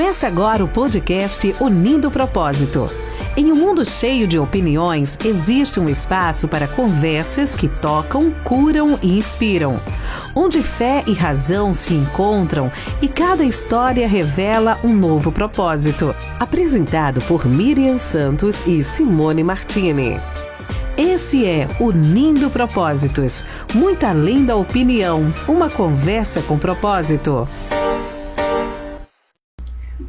Começa agora o podcast Unindo o Propósito. Em um mundo cheio de opiniões, existe um espaço para conversas que tocam, curam e inspiram. Onde fé e razão se encontram e cada história revela um novo propósito. Apresentado por Miriam Santos e Simone Martini. Esse é Unindo Propósitos, muito além da opinião, uma conversa com propósito.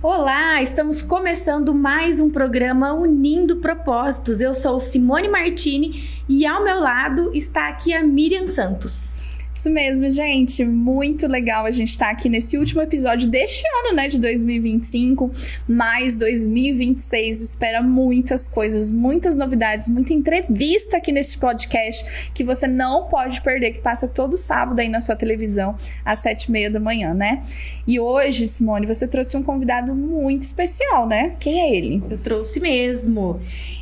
Olá, estamos começando mais um programa Unindo Propósitos. Eu sou Simone Martini e ao meu lado está aqui a Miriam Santos. Isso mesmo, gente. Muito legal a gente estar aqui nesse último episódio deste ano, né, de 2025. Mas 2026 espera muitas coisas, muitas novidades, muita entrevista aqui nesse podcast que você não pode perder, que passa todo sábado aí na sua televisão às 7h30 da manhã, né? E hoje, Simone, você trouxe um convidado muito especial, né? Quem é ele? Eu trouxe mesmo.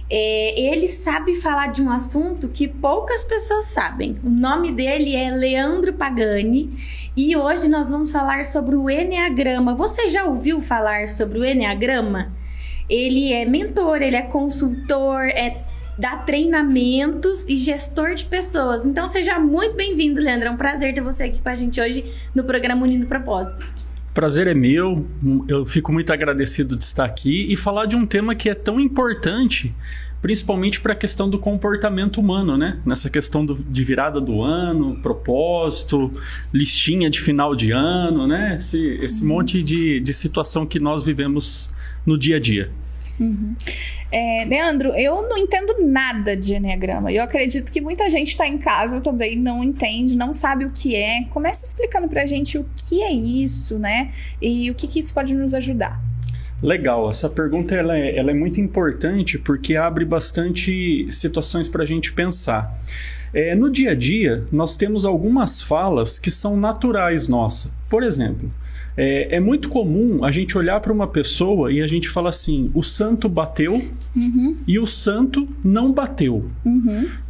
Ele sabe falar de um assunto que poucas pessoas sabem. O nome dele é Leandro Pagani e hoje nós vamos falar sobre o Enneagrama. Você já ouviu falar sobre o Enneagrama? Ele é mentor, ele é consultor, dá treinamentos e gestor de pessoas. Então seja muito bem-vindo, Leandro. É um prazer ter você aqui com a gente hoje no programa Unindo Propósitos. Prazer é meu, eu fico muito agradecido de estar aqui e falar de um tema que é tão importante, principalmente para a questão do comportamento humano, né? Nessa questão de virada do ano, propósito, listinha de final de ano, né? Esse monte de situação que nós vivemos no dia a dia. Uhum. Leandro, eu não entendo nada de Enneagrama. Eu acredito que muita gente está em casa também, não entende, não sabe o que é. Começa explicando pra gente o que é isso, né? E o que isso pode nos ajudar. Legal, essa pergunta ela é muito importante porque abre bastante situações para a gente pensar. No dia a dia, nós temos algumas falas que são naturais nossas. Por exemplo, é muito comum a gente olhar para uma pessoa e a gente fala assim, o santo bateu e o santo não bateu.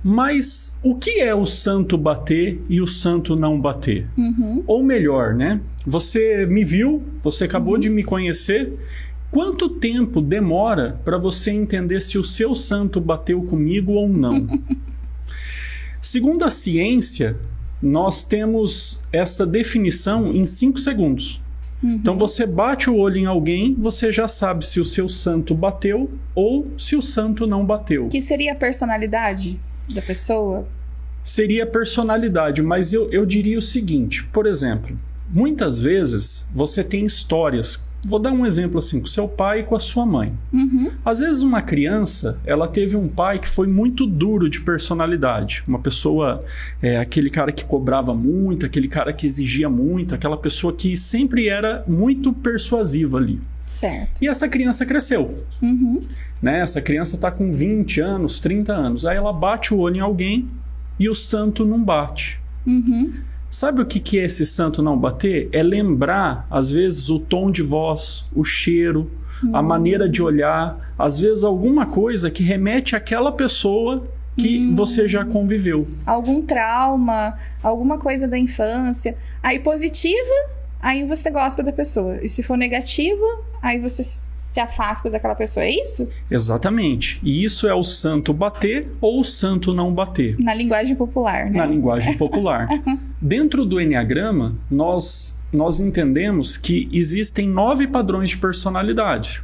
Mas o que é o santo bater e o santo não bater? Ou melhor, né? Você me viu, você acabou de me conhecer. Quanto tempo demora para você entender se o seu santo bateu comigo ou não? Segundo a ciência, nós temos essa definição em 5 segundos. Então você bate o olho em alguém, você já sabe se o seu santo bateu ou se o santo não bateu. Que seria a personalidade da pessoa? Seria a personalidade, mas eu diria o seguinte, por exemplo, muitas vezes você tem histórias. Vou dar um exemplo assim, com seu pai e com a sua mãe. Às vezes uma criança, ela teve um pai que foi muito duro de personalidade. Uma pessoa, aquele cara que cobrava muito, aquele cara que exigia muito, aquela pessoa que sempre era muito persuasiva ali. Certo. E essa criança cresceu. Né? Essa criança está com 20 anos, 30 anos. Aí ela bate o olho em alguém e o santo não bate. Sabe o que é esse santo não bater? É lembrar, às vezes, o tom de voz, o cheiro, a maneira de olhar, às vezes alguma coisa que remete àquela pessoa que você já conviveu. Algum trauma, alguma coisa da infância. Aí positiva, aí você gosta da pessoa. E se for negativa, aí você se afasta daquela pessoa, é isso? Exatamente. E isso é o santo bater ou o santo não bater. Na linguagem popular, né? Na linguagem popular. Dentro do Enneagrama, nós entendemos que existem 9 padrões de personalidade.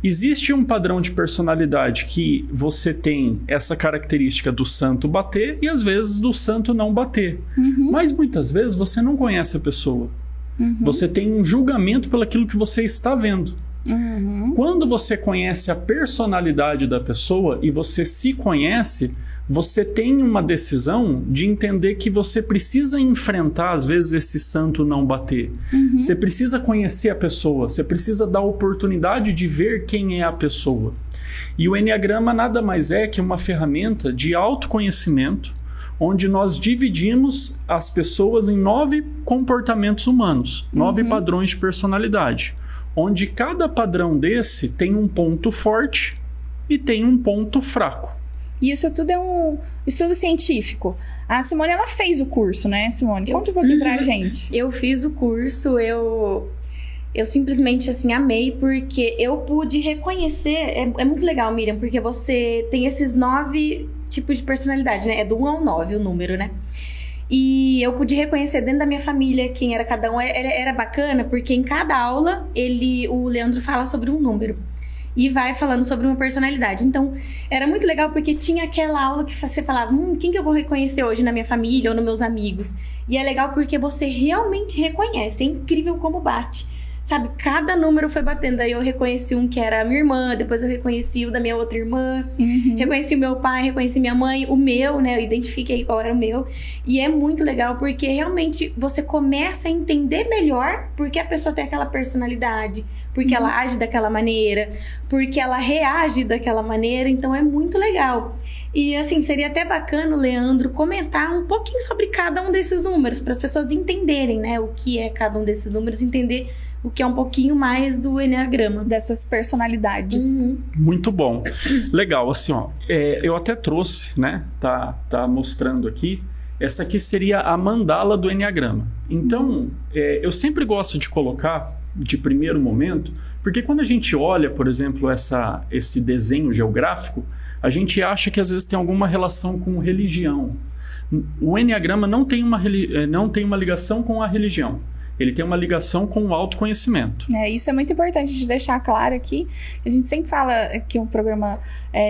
Existe um padrão de personalidade que você tem essa característica do santo bater e às vezes do santo não bater. Mas muitas vezes você não conhece a pessoa. Você tem um julgamento pelo aquilo que você está vendo. Quando você conhece a personalidade da pessoa e você se conhece, você tem uma decisão de entender que você precisa enfrentar, às vezes, esse santo não bater. Você precisa conhecer a pessoa, você precisa dar a oportunidade de ver quem é a pessoa. E o Enneagrama nada mais é que uma ferramenta de autoconhecimento, onde nós dividimos as pessoas em 9 comportamentos humanos, 9 padrões de personalidade, onde cada padrão desse tem um ponto forte e tem um ponto fraco. E isso tudo é um estudo científico. A Simone, ela fez o curso, né, Simone? Conta um pouquinho pra gente. Eu fiz o curso, Eu simplesmente, assim, amei, porque eu pude reconhecer... É muito legal, Miriam, porque você tem esses 9 tipos de personalidade, né? É do 1 ao 9 o número, né? E eu pude reconhecer dentro da minha família quem era cada um. Era bacana, porque em cada aula, o Leandro fala sobre um número. E vai falando sobre uma personalidade. Então, era muito legal, porque tinha aquela aula que você falava, quem que eu vou reconhecer hoje na minha família ou nos meus amigos? E é legal porque você realmente reconhece. É incrível como bate. Sabe, cada número foi batendo. Aí eu reconheci um que era a minha irmã, depois eu reconheci o da minha outra irmã, reconheci o meu pai, reconheci minha mãe, o meu, né? Eu identifiquei qual era o meu. E é muito legal, porque realmente você começa a entender melhor porque a pessoa tem aquela personalidade, porque ela age daquela maneira, porque ela reage daquela maneira. Então é muito legal. E assim, seria até bacana o Leandro comentar um pouquinho sobre cada um desses números, para as pessoas entenderem, né? O que é cada um desses números, entender o que é um pouquinho mais do Enneagrama. Dessas personalidades. Muito bom. Legal, assim, ó. Eu até trouxe, né? Tá mostrando aqui. Essa aqui seria a mandala do Enneagrama. Então, eu sempre gosto de colocar de primeiro momento, porque quando a gente olha, por exemplo, esse desenho geográfico, a gente acha que às vezes tem alguma relação com religião. O Enneagrama não tem uma ligação com a religião. Ele tem uma ligação com o autoconhecimento. Isso é muito importante de deixar claro aqui. A gente sempre fala que é um programa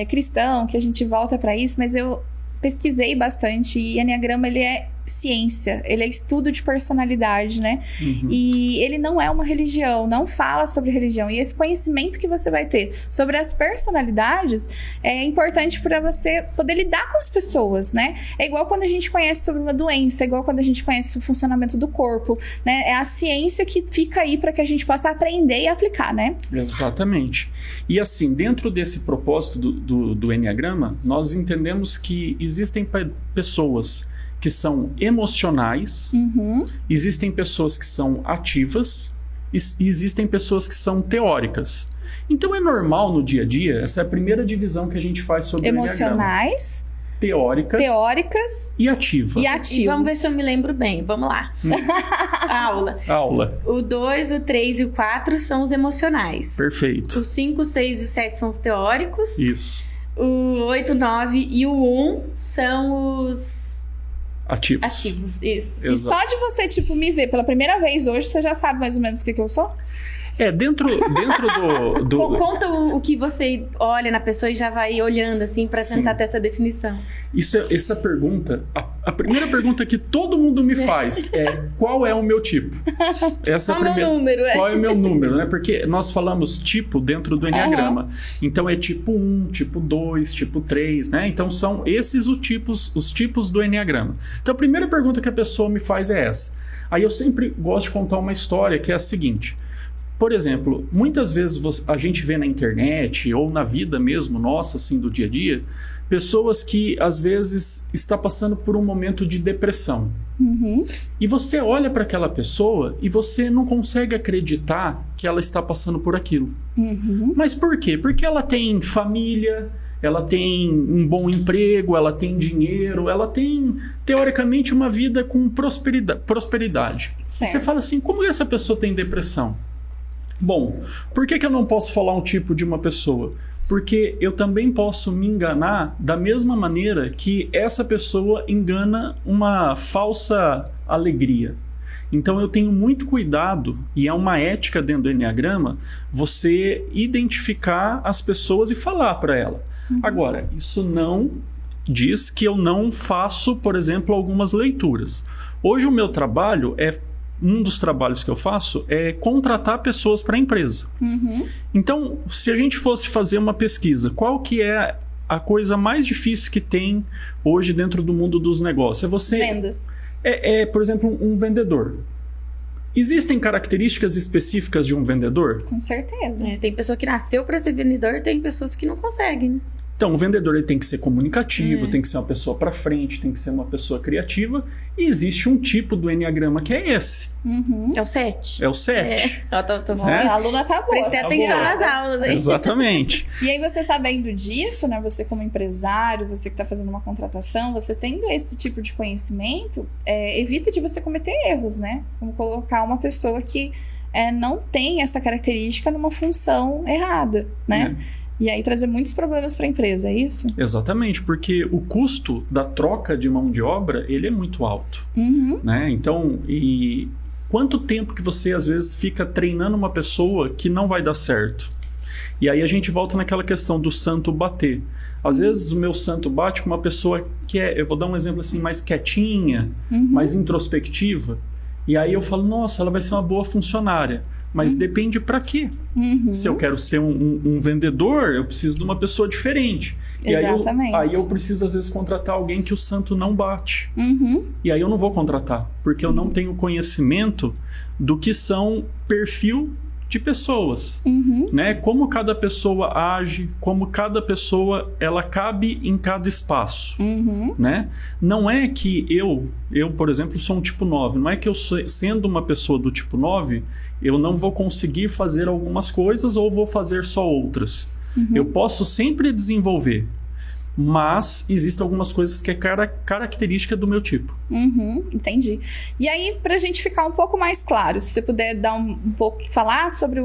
cristão, que a gente volta para isso, mas eu pesquisei bastante e Enneagrama, ele é ciência, ele é estudo de personalidade, né? E ele não é uma religião, não fala sobre religião. E esse conhecimento que você vai ter sobre as personalidades é importante para você poder lidar com as pessoas, né? É igual quando a gente conhece sobre uma doença, é igual quando a gente conhece o funcionamento do corpo, né? É a ciência que fica aí para que a gente possa aprender e aplicar, né? Exatamente. E assim, dentro desse propósito do Enneagrama, nós entendemos que existem pessoas que são emocionais, existem pessoas que são ativas e existem pessoas que são teóricas. Então é normal no dia a dia, essa é a primeira divisão que a gente faz sobre emocionais, teóricas e ativas. E vamos ver se eu me lembro bem. Vamos lá. Aula. O 2, o 3 e o 4 são os emocionais. Perfeito. O 5, o 6 e o 7 são os teóricos. Isso. O 8, o 9 e o 1 são os... Ativos, isso. E só de você, me ver pela primeira vez hoje, você já sabe mais ou menos o que eu sou? Dentro do... Conta o que você olha na pessoa e já vai olhando, assim, pra tentar ter essa definição. Essa pergunta, a primeira pergunta que todo mundo me faz é: qual é o meu tipo? Essa é a primeira. Qual é o meu número, né? Porque nós falamos tipo dentro do Enneagrama. Então é tipo 1, tipo 2, tipo 3, né? Então são esses os tipos do Enneagrama. Então a primeira pergunta que a pessoa me faz é essa. Aí eu sempre gosto de contar uma história que é a seguinte. Por exemplo, muitas vezes a gente vê na internet ou na vida mesmo nossa, assim, do dia a dia, pessoas que às vezes está passando por um momento de depressão. E você olha para aquela pessoa e você não consegue acreditar que ela está passando por aquilo. Mas por quê? Porque ela tem família, ela tem um bom emprego, ela tem dinheiro, ela tem, teoricamente, uma vida com prosperidade. E você fala assim, como essa pessoa tem depressão? Bom, por que eu não posso falar um tipo de uma pessoa? Porque eu também posso me enganar da mesma maneira que essa pessoa engana uma falsa alegria. Então eu tenho muito cuidado, e é uma ética dentro do Enneagrama, você identificar as pessoas e falar para ela. Agora, isso não diz que eu não faço, por exemplo, algumas leituras. Hoje o meu trabalho um dos trabalhos que eu faço é contratar pessoas para a empresa. Então, se a gente fosse fazer uma pesquisa, qual que é a coisa mais difícil que tem hoje dentro do mundo dos negócios? Vendas. Por exemplo, um vendedor. Existem características específicas de um vendedor? Com certeza. Tem pessoa que nasceu para ser vendedor, tem pessoas que não conseguem, né? Então, o vendedor ele tem que ser comunicativo, tem que ser uma pessoa para frente, tem que ser uma pessoa criativa. E existe um tipo do Enneagrama que é esse. É o 7. É o 7. A aluna tá boa. Prestei atenção nas aulas. Hein? Exatamente. E aí você sabendo disso, né? Você como empresário, você que está fazendo uma contratação, você tendo esse tipo de conhecimento, evita de você cometer erros, né? Como colocar uma pessoa que não tem essa característica numa função errada, né? E aí trazer muitos problemas para a empresa, é isso? Exatamente, porque o custo da troca de mão de obra, ele é muito alto, né? Então, e quanto tempo que você, às vezes, fica treinando uma pessoa que não vai dar certo? E aí a gente volta naquela questão do santo bater. Às vezes o meu santo bate com uma pessoa que eu vou dar um exemplo assim, mais quietinha, mais introspectiva, e aí eu falo, nossa, ela vai ser uma boa funcionária. Mas depende para quê? Se eu quero ser um vendedor, eu preciso de uma pessoa diferente. Exatamente. E aí eu preciso, às vezes, contratar alguém que o santo não bate. E aí eu não vou contratar, porque eu não tenho conhecimento do que são perfil de pessoas, né? Como cada pessoa age, como cada pessoa ela cabe em cada espaço, né? Não é que eu, por exemplo, sou um tipo 9, não é que eu sendo uma pessoa do tipo 9, eu não vou conseguir fazer algumas coisas ou vou fazer só outras. Eu posso sempre desenvolver, mas existem algumas coisas que é característica do meu tipo. Entendi. E aí, pra gente ficar um pouco mais claro, se você puder dar um pouco, falar sobre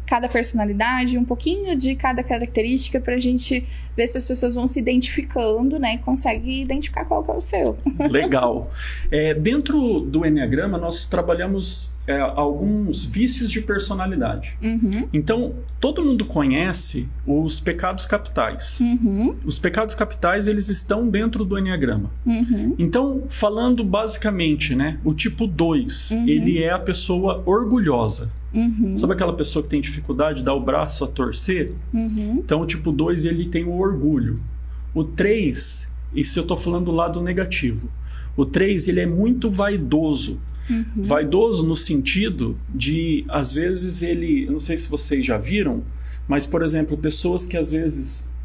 cada personalidade, um pouquinho de cada característica, pra gente ver se as pessoas vão se identificando, né? E conseguem identificar qual que é o seu. Legal. Dentro do Enneagrama, nós trabalhamos alguns vícios de personalidade. Então, todo mundo conhece os pecados capitais. Os pecados capitais, eles estão dentro do Enneagrama. Então, falando basicamente, né, o tipo 2, ele é a pessoa orgulhosa. Sabe aquela pessoa que tem dificuldade de dar o braço a torcer? Então, o tipo 2, ele tem o orgulho. O 3, isso eu estou falando do lado negativo. O 3, ele é muito vaidoso. Vaidoso no sentido de, às vezes, eu não sei se vocês já viram, mas, por exemplo, pessoas que às vezes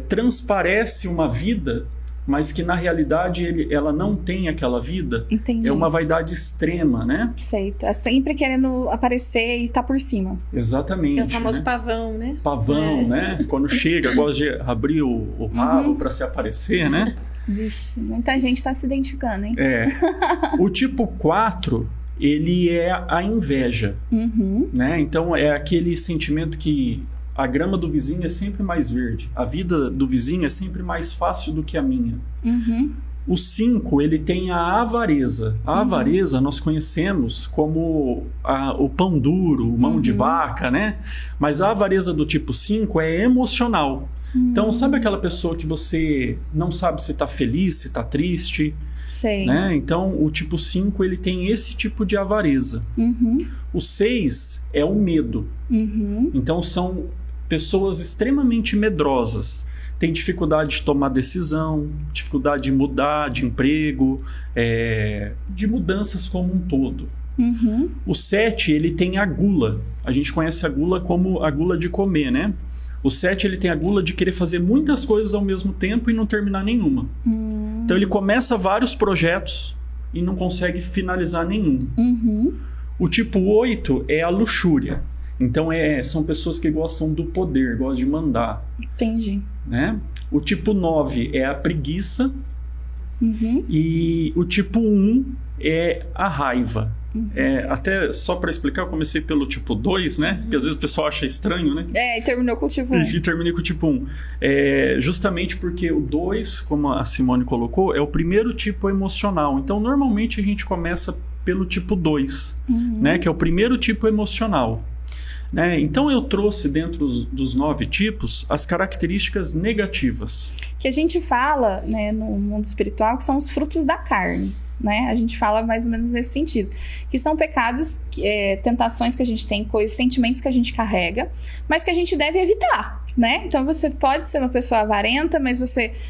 transparece uma vida, mas que na realidade ela não tem aquela vida. Entendi. É uma vaidade extrema, né? Sei, tá sempre querendo aparecer e tá por cima. Exatamente. É o famoso né? Pavão, né? Pavão, né? Quando chega, gosta de abrir o rabo para se aparecer, né? Vixe, muita gente tá se identificando, hein? O tipo 4, ele é a inveja, né? Então é aquele sentimento que a grama do vizinho é sempre mais verde, a vida do vizinho é sempre mais fácil do que a minha. O 5, ele tem a avareza. A avareza nós conhecemos como o pão duro, mão de vaca, né? Mas a avareza do tipo 5 é emocional. Então, sabe aquela pessoa que você não sabe se está feliz, se está triste? Sei. Né? Então, o tipo 5, ele tem esse tipo de avareza. O 6 é o medo. Então, são pessoas extremamente medrosas. Tem dificuldade de tomar decisão, dificuldade de mudar de emprego, de mudanças como um todo. O 7, ele tem a gula. A gente conhece a gula como a gula de comer, né? O 7, ele tem a gula de querer fazer muitas coisas ao mesmo tempo e não terminar nenhuma. Então, ele começa vários projetos e não consegue finalizar nenhum. O tipo 8 é a luxúria. Então, são pessoas que gostam do poder, gostam de mandar. Entendi. Né? O tipo 9 é a preguiça. E o tipo 1 é a raiva. Até só para explicar, eu comecei pelo tipo 2, né? Porque às vezes o pessoal acha estranho, né? E terminou com o tipo 1. E terminei com o tipo 1. Justamente porque o 2, como a Simone colocou, é o primeiro tipo emocional. Então, normalmente a gente começa pelo tipo 2, né? Que é o primeiro tipo emocional. Né? Então eu trouxe dentro dos 9 tipos as características negativas. Que a gente fala, né, no mundo espiritual, que são os frutos da carne. Né? A gente fala mais ou menos nesse sentido. Que são pecados, tentações que a gente tem, coisas, sentimentos que a gente carrega, mas que a gente deve evitar. Né? Então você pode ser uma pessoa avarenta, mas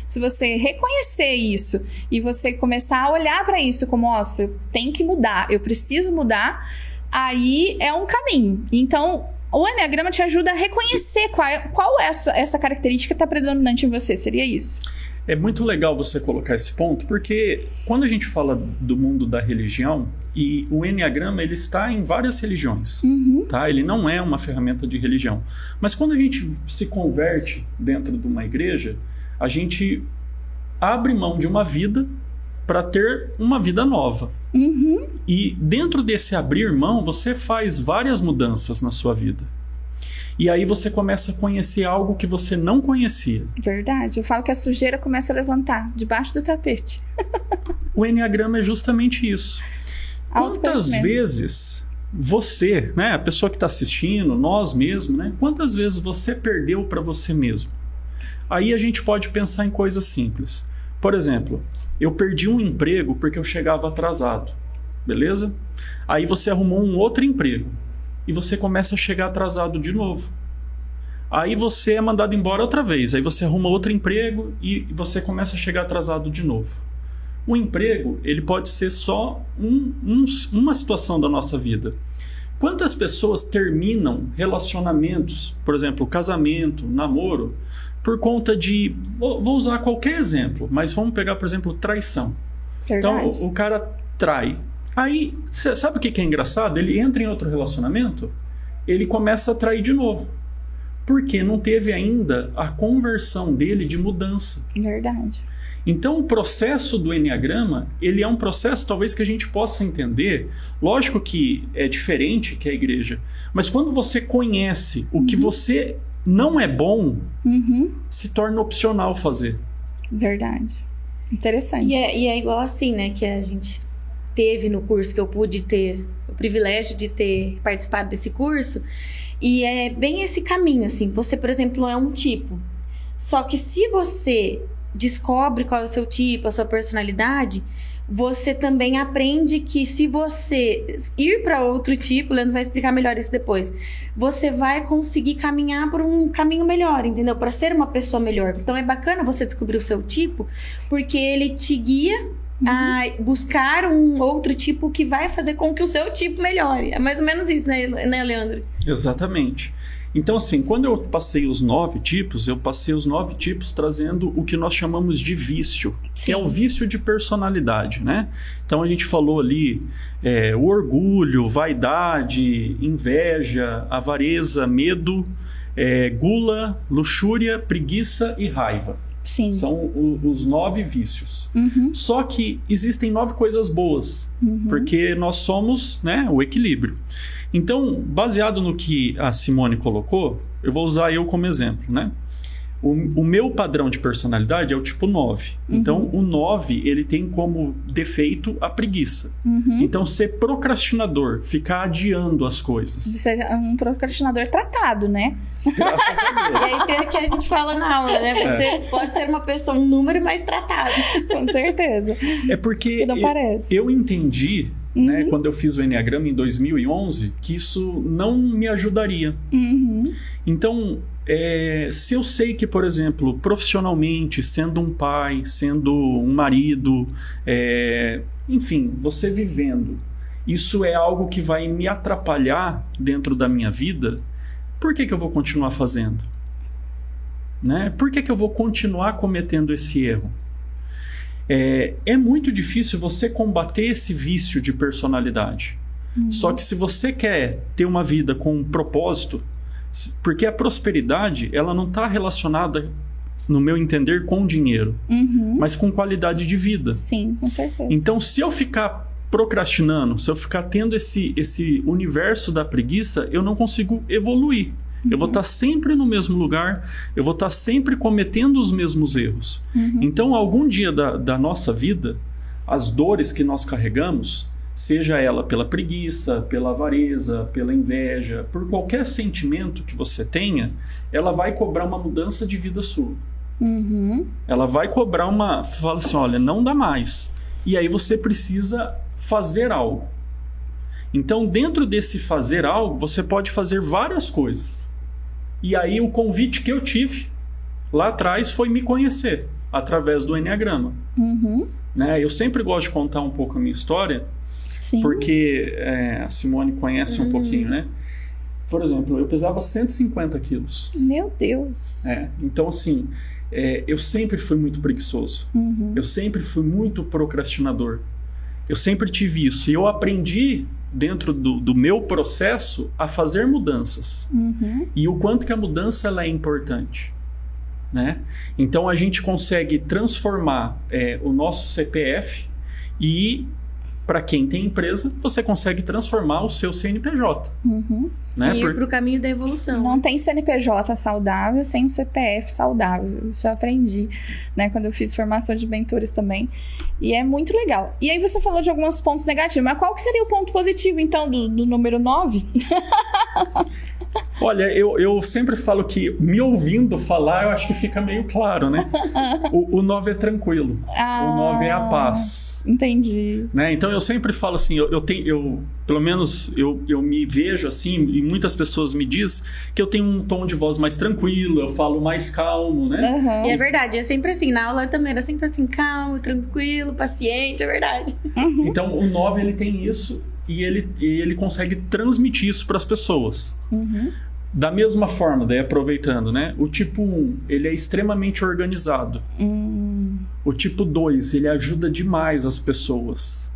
se você reconhecer isso e você começar a olhar para isso como, nossa, eu tenho que mudar, eu preciso mudar, aí é um caminho. Então, o Enneagrama te ajuda a reconhecer qual é essa característica que está predominante em você. Seria isso? É muito legal você colocar esse ponto, porque quando a gente fala do mundo da religião, e o Enneagrama ele está em várias religiões, tá? Ele não é uma ferramenta de religião. Mas quando a gente se converte dentro de uma igreja, a gente abre mão de uma vida para ter uma vida nova. E dentro desse abrir mão, você faz várias mudanças na sua vida. E aí você começa a conhecer algo que você não conhecia. Verdade. Eu falo que a sujeira começa a levantar debaixo do tapete. O Enneagrama é justamente isso. Quantas vezes você, né, a pessoa que está assistindo, nós mesmos, né, quantas vezes você perdeu para você mesmo? Aí a gente pode pensar em coisas simples. Por exemplo, eu perdi um emprego porque eu chegava atrasado, beleza? Aí você arrumou um outro emprego e você começa a chegar atrasado de novo. Aí você é mandado embora outra vez, aí você arruma outro emprego e você começa a chegar atrasado de novo. O emprego, ele pode ser só uma situação da nossa vida. Quantas pessoas terminam relacionamentos, por exemplo, casamento, namoro, por conta de... Vou usar qualquer exemplo, mas vamos pegar, por exemplo, traição. Verdade. Então, o cara trai. Aí, sabe o que é engraçado? Ele entra em outro relacionamento, ele começa a trair de novo. Porque não teve ainda a conversão dele de mudança. Verdade. Então, o processo do Enneagrama, ele é um processo talvez que a gente possa entender. Lógico que é diferente que a igreja, mas quando você conhece o que você não é bom, se torna opcional fazer. Verdade. Interessante. E é igual assim, né, que a gente teve no curso, que eu pude ter o privilégio de ter participado desse curso, e é bem esse caminho, assim. Você, por exemplo, é um tipo, só que se você descobre qual é o seu tipo, a sua personalidade, você também aprende que se você ir para outro tipo, o Leandro vai explicar melhor isso depois, você vai conseguir caminhar por um caminho melhor, entendeu? Para ser uma pessoa melhor. Então é bacana você descobrir o seu tipo, porque ele te guia a buscar um outro tipo que vai fazer com que o seu tipo melhore. É mais ou menos isso, né, Leandro? Exatamente. Então, assim, quando eu passei os 9 tipos, eu passei os 9 tipos trazendo o que nós chamamos de vício, que é o vício de personalidade, né? Então, a gente falou ali o orgulho, vaidade, inveja, avareza, medo, gula, luxúria, preguiça e raiva. Sim. São os 9 vícios. Só que existem 9 coisas boas, porque nós somos, né, o equilíbrio. Então, baseado no que a Simone colocou, eu vou usar eu como exemplo, né? O meu padrão de personalidade é o tipo 9. Então, o 9, ele tem como defeito a preguiça. Então, ser procrastinador, ficar adiando as coisas. Você é um procrastinador tratado, né? Graças a Deus. É isso que a gente fala na aula, né? Você pode ser uma pessoa, um número mais tratado. Com certeza. É porque eu entendi, né, quando eu fiz o Enneagrama em 2011, que isso não me ajudaria. Então, se eu sei que, por exemplo, profissionalmente, sendo um pai, sendo um marido, enfim, você vivendo, isso é algo que vai me atrapalhar dentro da minha vida, por que eu vou continuar fazendo? Né? Por que eu vou continuar cometendo esse erro? É muito difícil você combater esse vício de personalidade. Só que se você quer ter uma vida com um propósito, porque a prosperidade, ela não está relacionada, no meu entender, com dinheiro, mas com qualidade de vida. Sim, com certeza. Então, se eu ficar procrastinando, se eu ficar tendo esse universo da preguiça, eu não consigo evoluir. Eu vou estar sempre no mesmo lugar, eu vou estar sempre cometendo os mesmos erros. Então, algum dia da nossa vida, as dores que nós carregamos, seja ela pela preguiça, pela avareza, pela inveja, por qualquer sentimento que você tenha, ela vai cobrar uma mudança de vida sua. Ela vai cobrar fala assim, olha, não dá mais. E aí você precisa fazer algo. Então, dentro desse fazer algo, você pode fazer várias coisas. E aí o convite que eu tive lá atrás foi me conhecer através do Enneagrama. Né? Eu sempre gosto de contar um pouco a minha história. Sim. Porque a Simone conhece um pouquinho, né? Por exemplo, eu pesava 150 quilos. Meu Deus! Então, assim, eu sempre fui muito preguiçoso. Eu sempre fui muito procrastinador. Eu sempre tive isso. E eu aprendi, dentro do meu processo, a fazer mudanças. E o quanto que a mudança ela é importante. Né? Então, a gente consegue transformar o nosso CPF E para quem tem empresa, você consegue transformar o seu CNPJ. Né? E ir para o caminho da evolução. Não tem CNPJ saudável sem um CPF saudável. Isso eu aprendi, né? Quando eu fiz formação de mentores também. E é muito legal. E aí você falou de alguns pontos negativos. Mas qual que seria o ponto positivo, então, do número 9? Olha, eu sempre falo que, me ouvindo falar, eu acho que fica meio claro, né? O 9 é tranquilo. O 9 é a paz. Entendi. Né? Então, eu sempre falo assim, pelo menos eu me vejo assim, e muitas pessoas me dizem que eu tenho um tom de voz mais tranquilo, eu falo mais calmo, né? E é verdade, é sempre assim. Na aula também era sempre assim, calmo, tranquilo, paciente, é verdade. Então, o 9, ele tem isso. E ele consegue transmitir isso para as pessoas. Da mesma forma, daí aproveitando, né? O tipo 1, ele é extremamente organizado. O tipo 2, ele ajuda demais as pessoas.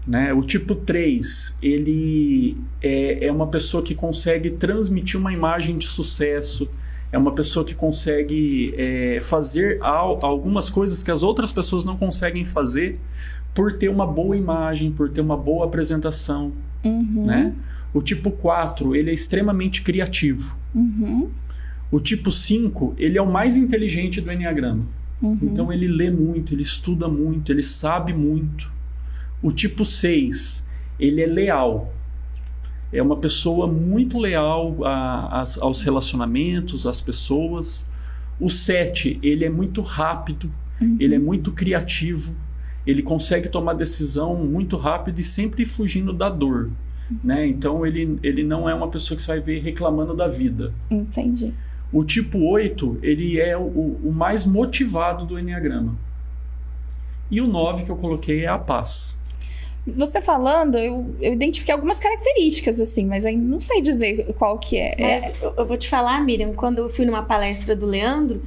Né? O tipo 3, ele é uma pessoa que consegue transmitir uma imagem de sucesso. É uma pessoa que consegue fazer algumas coisas que as outras pessoas não conseguem fazer, por ter uma boa imagem, por ter uma boa apresentação, né? O tipo 4, ele é extremamente criativo. O tipo 5, ele é o mais inteligente do Enneagrama. Então, ele lê muito, ele estuda muito, ele sabe muito. O tipo 6, ele é leal. É uma pessoa muito leal aos relacionamentos, às pessoas. O 7, ele é muito rápido, ele é muito criativo. Ele consegue tomar decisão muito rápido e sempre fugindo da dor, né? Então, ele não é uma pessoa que você vai ver reclamando da vida. Entendi. O tipo 8, ele é o mais motivado do Enneagrama. E o 9 que eu coloquei é a paz. Você falando, eu identifiquei algumas características, assim, mas aí não sei dizer qual que é. Eu vou te falar, Miriam, quando eu fui numa palestra do Leandro,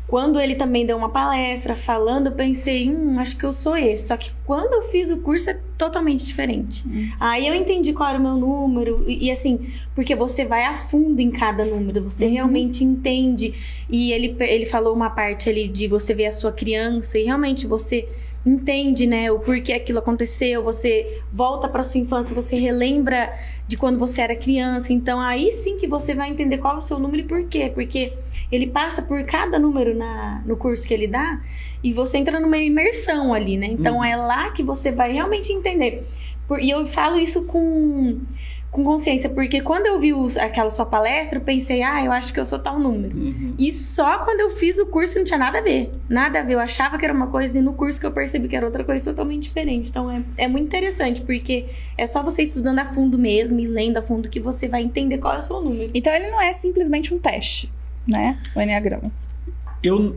quando ele também deu uma palestra falando, eu pensei, acho que eu sou esse. Só que quando eu fiz o curso é totalmente diferente. Aí eu entendi qual era o meu número. E assim, porque você vai a fundo em cada número. Você realmente entende. E ele falou uma parte ali de você ver a sua criança. E realmente você entende, né, o porquê aquilo aconteceu. Você volta para sua infância, você relembra de quando você era criança. Então aí sim que você vai entender qual é o seu número e por quê. Porque ele passa por cada número no curso que ele dá e você entra numa imersão ali, né? Então é lá que você vai realmente entender. E eu falo isso com consciência, porque quando eu vi aquela sua palestra, eu pensei, eu acho que eu sou tal número. E só quando eu fiz o curso não tinha nada a ver. Nada a ver. Eu achava que era uma coisa e no curso que eu percebi que era outra coisa totalmente diferente. Então é muito interessante, porque é só você estudando a fundo mesmo e lendo a fundo que você vai entender qual é o seu número. Então ele não é simplesmente um teste, né? O Enneagrama.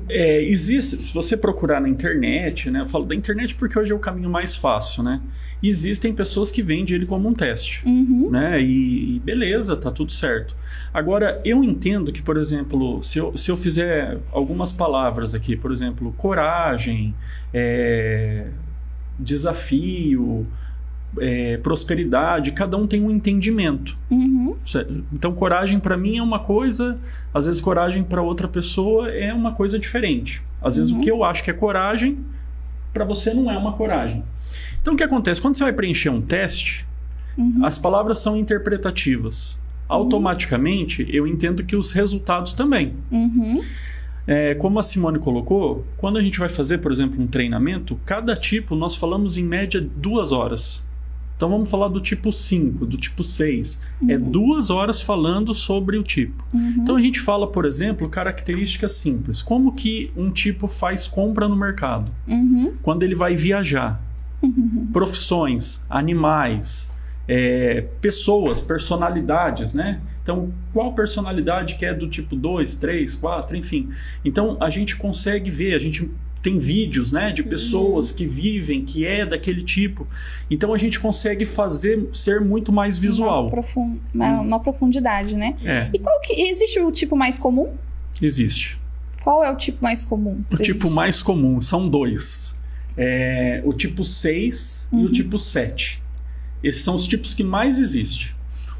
Existe, se você procurar na internet, né? Eu falo da internet porque hoje é o caminho mais fácil, né? Existem pessoas que vendem ele como um teste, né? E beleza, tá tudo certo. Agora, eu entendo que, por exemplo, se eu fizer algumas palavras aqui, por exemplo, coragem, desafio, prosperidade, cada um tem um entendimento. Então, coragem para mim é uma coisa, às vezes coragem para outra pessoa é uma coisa diferente. Às vezes o que eu acho que é coragem, para você não é uma coragem. Então, o que acontece? Quando você vai preencher um teste, as palavras são interpretativas. Automaticamente, eu entendo que os resultados também. Como a Simone colocou, quando a gente vai fazer, por exemplo, um treinamento, cada tipo nós falamos em média 2 horas. Então vamos falar do tipo 5, do tipo 6. É 2 horas falando sobre o tipo. Então a gente fala, por exemplo, características simples. Como que um tipo faz compra no mercado? Quando ele vai viajar. Profissões, animais, pessoas, personalidades, né? Então, qual personalidade que é do tipo 2, 3, 4, enfim. Então, a gente consegue ver, a gente tem vídeos, né, de pessoas que vivem, que é daquele tipo. Então, a gente consegue ser muito mais visual. Uma profundidade, né? E qual que existe o tipo mais comum? Existe. Qual é o tipo mais comum? O tipo mais comum são 2. O tipo 6 e o tipo 7. Esses são os tipos que mais existem.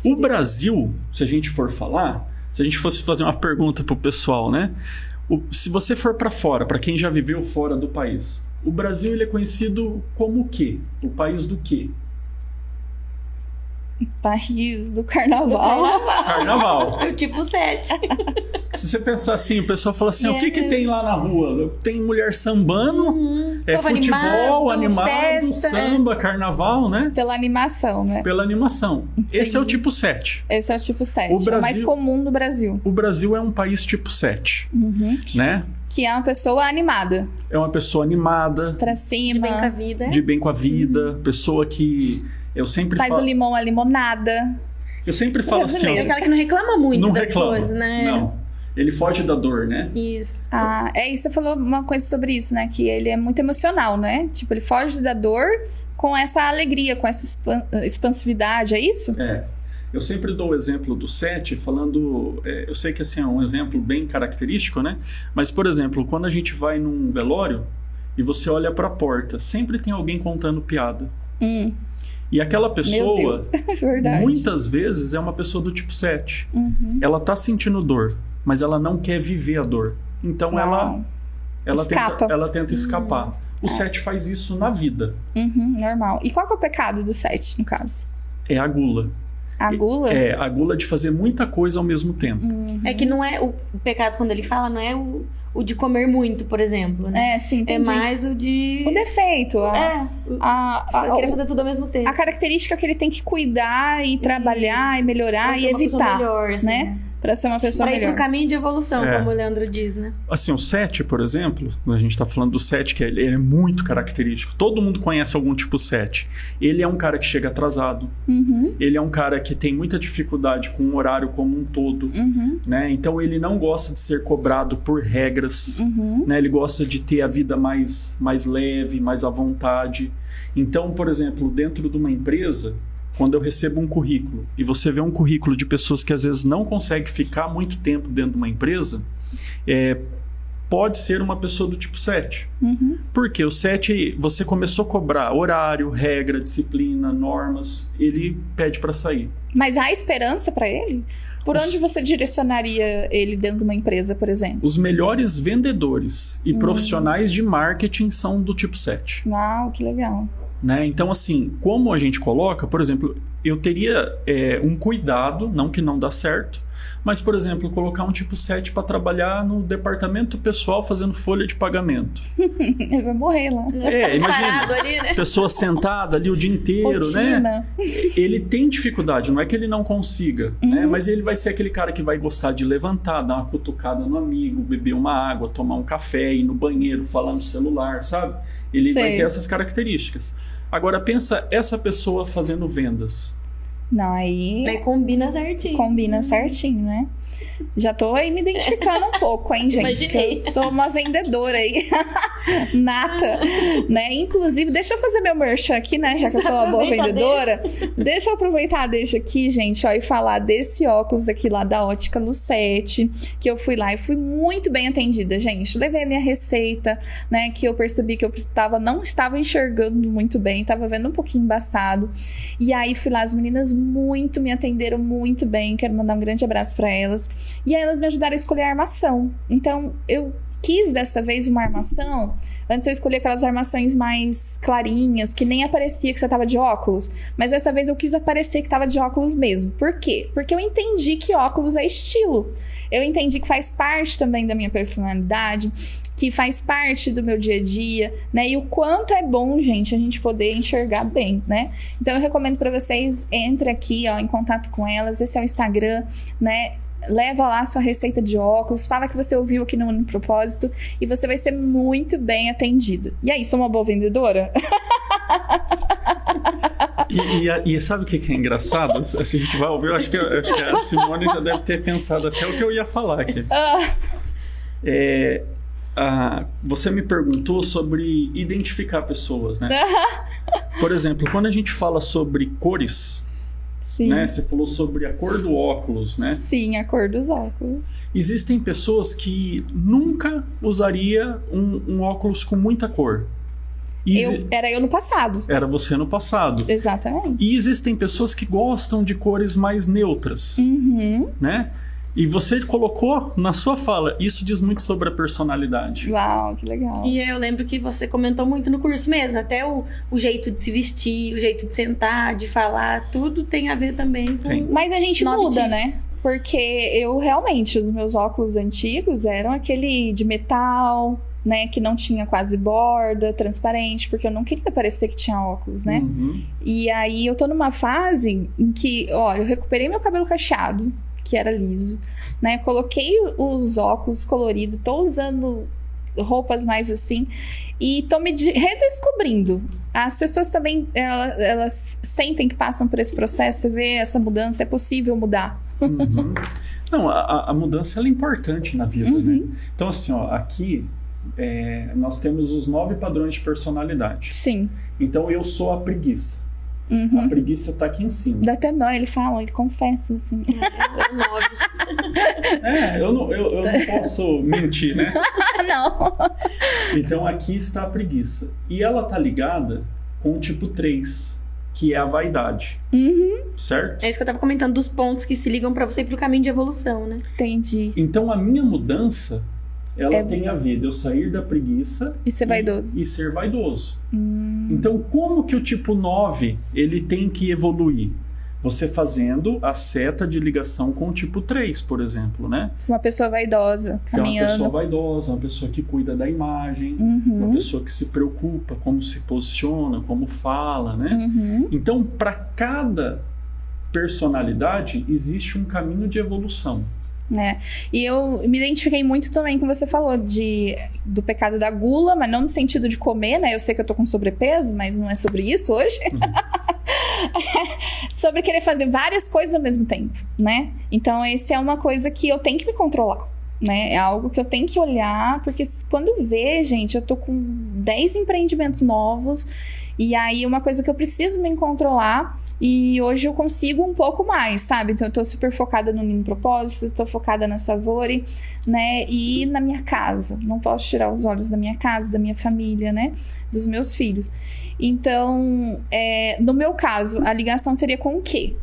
O Brasil, se a gente for falar, se a gente fosse fazer uma pergunta pro pessoal, né? Se você for para fora, para quem já viveu fora do país, o Brasil ele é conhecido como o quê? O país do quê? País do carnaval. Carnaval. É o tipo 7. Se você pensar assim, o pessoal fala assim, o que tem lá na rua? Tem mulher sambando, futebol, animado, festa, samba, carnaval, né? Pela animação, né? Pela animação. Entendi. Esse é o tipo 7. Esse é o tipo 7. O Brasil, é o mais comum do Brasil. O Brasil é um país tipo 7, né? Que é uma pessoa animada. É uma pessoa animada. Pra cima. De bem com a vida. De bem com a vida. Pessoa que... Eu sempre Faz falo... o limão a limonada. Eu sempre falo assim... É aquela que não reclama muito não das reclama, coisas, né? Não. Ele foge da dor, né? Isso. E você falou uma coisa sobre isso, né? Que ele é muito emocional, né? Tipo, ele foge da dor com essa alegria, com essa expansividade, é isso? É. Eu sempre dou o exemplo do 7 falando... eu sei que assim, é um exemplo bem característico, né? Mas, por exemplo, quando a gente vai num velório e você olha pra porta, sempre tem alguém contando piada. E aquela pessoa, Verdade. muitas vezes, é uma pessoa do tipo 7. Ela tá sentindo dor, mas ela não quer viver a dor. Então ela tenta escapar. O 7 faz isso na vida. Normal. E qual que é o pecado do 7, no caso? É a gula. A gula? É, a gula de fazer muita coisa ao mesmo tempo. É que não é... O pecado, quando ele fala, não é o de comer muito, por exemplo, né? Sim, entendi. É mais o de... O defeito. Querer fazer tudo ao mesmo tempo. A característica que ele tem que cuidar e trabalhar e melhorar e evitar, melhor, assim, né? Pra ser uma pessoa pra melhor. ir pro caminho de evolução, como o Leandro diz, né? Assim, o 7, por exemplo, a gente tá falando do 7, que ele é muito característico. Todo mundo conhece algum tipo 7. Ele é um cara que chega atrasado. Ele é um cara que tem muita dificuldade com o horário como um todo. Né? Então, ele não gosta de ser cobrado por regras. Né? Ele gosta de ter a vida mais leve, mais à vontade. Então, por exemplo, dentro de uma empresa... Quando eu recebo um currículo e você vê um currículo de pessoas que às vezes não conseguem ficar muito tempo dentro de uma empresa, pode ser uma pessoa do tipo 7. Porque o 7, você começou a cobrar horário, regra, disciplina, normas, ele pede para sair. Mas há esperança para ele? Por onde você direcionaria ele dentro de uma empresa, por exemplo? Os melhores vendedores e profissionais de marketing são do tipo 7. Uau, que legal. Né? Então, assim, como a gente coloca, por exemplo, eu teria um cuidado, não que não dá certo, mas, por exemplo, colocar um tipo 7 para trabalhar no departamento pessoal fazendo folha de pagamento. Ele vai morrer lá. Imagina, ali, né? pessoa sentada ali o dia inteiro, rotina, né? Ele tem dificuldade, não é que ele não consiga, né? Mas ele vai ser aquele cara que vai gostar de levantar, dar uma cutucada no amigo, beber uma água, tomar um café, ir no banheiro, falar no celular, sabe? Ele vai ter essas características. Agora, pensa essa pessoa fazendo vendas. Não, aí combina certinho. Combina certinho, né? Já tô aí me identificando um pouco, hein, gente? Imaginei. Eu sou uma vendedora aí, nata, né? Inclusive, deixa eu fazer meu merchan aqui, né? Já que eu sou uma boa vendedora. Deixa eu aproveitar, deixa aqui, gente, ó, e falar desse óculos aqui lá da Ótica Lucete, que eu fui lá e fui muito bem atendida, gente. Levei a minha receita, né? Que eu percebi que eu não estava enxergando muito bem, tava vendo um pouquinho embaçado. E aí fui lá, as meninas me atenderam muito bem. Quero mandar um grande abraço para elas. E aí elas me ajudaram a escolher a armação. Então, eu quis dessa vez uma armação. Antes eu escolhi aquelas armações mais clarinhas, que nem aparecia que você tava de óculos. Mas dessa vez eu quis aparecer que tava de óculos mesmo. Por quê? Porque eu entendi que óculos é estilo. Eu entendi que faz parte também da minha personalidade, que faz parte do meu dia a dia, né? E o quanto é bom, gente, a gente poder enxergar bem, né? Então eu recomendo para vocês, entre aqui, ó, em contato com elas. Esse é o Instagram, né? Leva lá sua receita de óculos, fala que você ouviu aqui no Propósito e você vai ser muito bem atendida. E aí, sou uma boa vendedora? E sabe o que é engraçado? Se a gente vai ouvir, eu acho que a Simone já deve ter pensado até o que eu ia falar aqui. Você me perguntou sobre identificar pessoas, né? Por exemplo, quando a gente fala sobre cores... Sim. Né? Você falou sobre a cor do óculos, né? Sim, a cor dos óculos. Existem pessoas que nunca usaria um óculos com muita cor. Era eu no passado. Era você no passado. Exatamente. E existem pessoas que gostam de cores mais neutras, né? E você colocou na sua fala, isso diz muito sobre a personalidade. Uau, que legal. E eu lembro que você comentou muito no curso mesmo, até o jeito de se vestir, o jeito de sentar, de falar, tudo tem a ver também com... Mas a gente 9 muda, tipos. né? Porque eu realmente, os meus óculos antigos eram aquele de metal, né? Que não tinha quase borda, transparente, porque eu não queria parecer que tinha óculos, né? Uhum. E aí eu tô numa fase em que, olha, eu recuperei meu cabelo cacheado, que era liso, né? Coloquei os óculos coloridos, tô usando roupas mais assim e tô me redescobrindo. As pessoas também, elas sentem que passam por esse processo, você vê essa mudança, é possível mudar. Uhum. Não, a mudança ela é importante na vida, né? Então assim, ó, aqui nós temos os 9 padrões de personalidade. Sim. Então eu sou a preguiça. A preguiça tá aqui em cima. Dá até nó, ele fala, ele confessa, assim. Eu não posso mentir, né? Não. Então aqui está a preguiça. E ela tá ligada com o tipo 3, que é a vaidade. Certo? É isso que eu tava comentando, dos pontos que se ligam pra você ir pro caminho de evolução, né? Entendi. Então a minha mudança, ela tem a ver de eu sair da preguiça E ser vaidoso. e ser vaidoso. Então como que o tipo 9 ele tem que evoluir? Você fazendo a seta de ligação com o tipo 3, por exemplo, né? Uma pessoa vaidosa, Que é uma caminhando. pessoa vaidosa, uma pessoa que cuida da imagem, uma pessoa que se preocupa, como se posiciona, como fala, né? Então, para cada personalidade, existe um caminho de evolução. né? E eu me identifiquei muito também com o que você falou do pecado da gula, mas não no sentido de comer, né? Eu sei que eu tô com sobrepeso, mas não é sobre isso hoje. Sobre querer fazer várias coisas ao mesmo tempo, né? Então, essa é uma coisa que eu tenho que me controlar, né? É algo que eu tenho que olhar, porque quando vê, gente, eu tô com 10 empreendimentos novos, e aí uma coisa que eu preciso me controlar, e hoje eu consigo um pouco mais, sabe? Então eu tô super focada no Ninho Propósito, tô focada na Savori, né? E na minha casa. Não posso tirar os olhos da minha casa, da minha família, né? Dos meus filhos. Então, no meu caso, a ligação seria com o quê?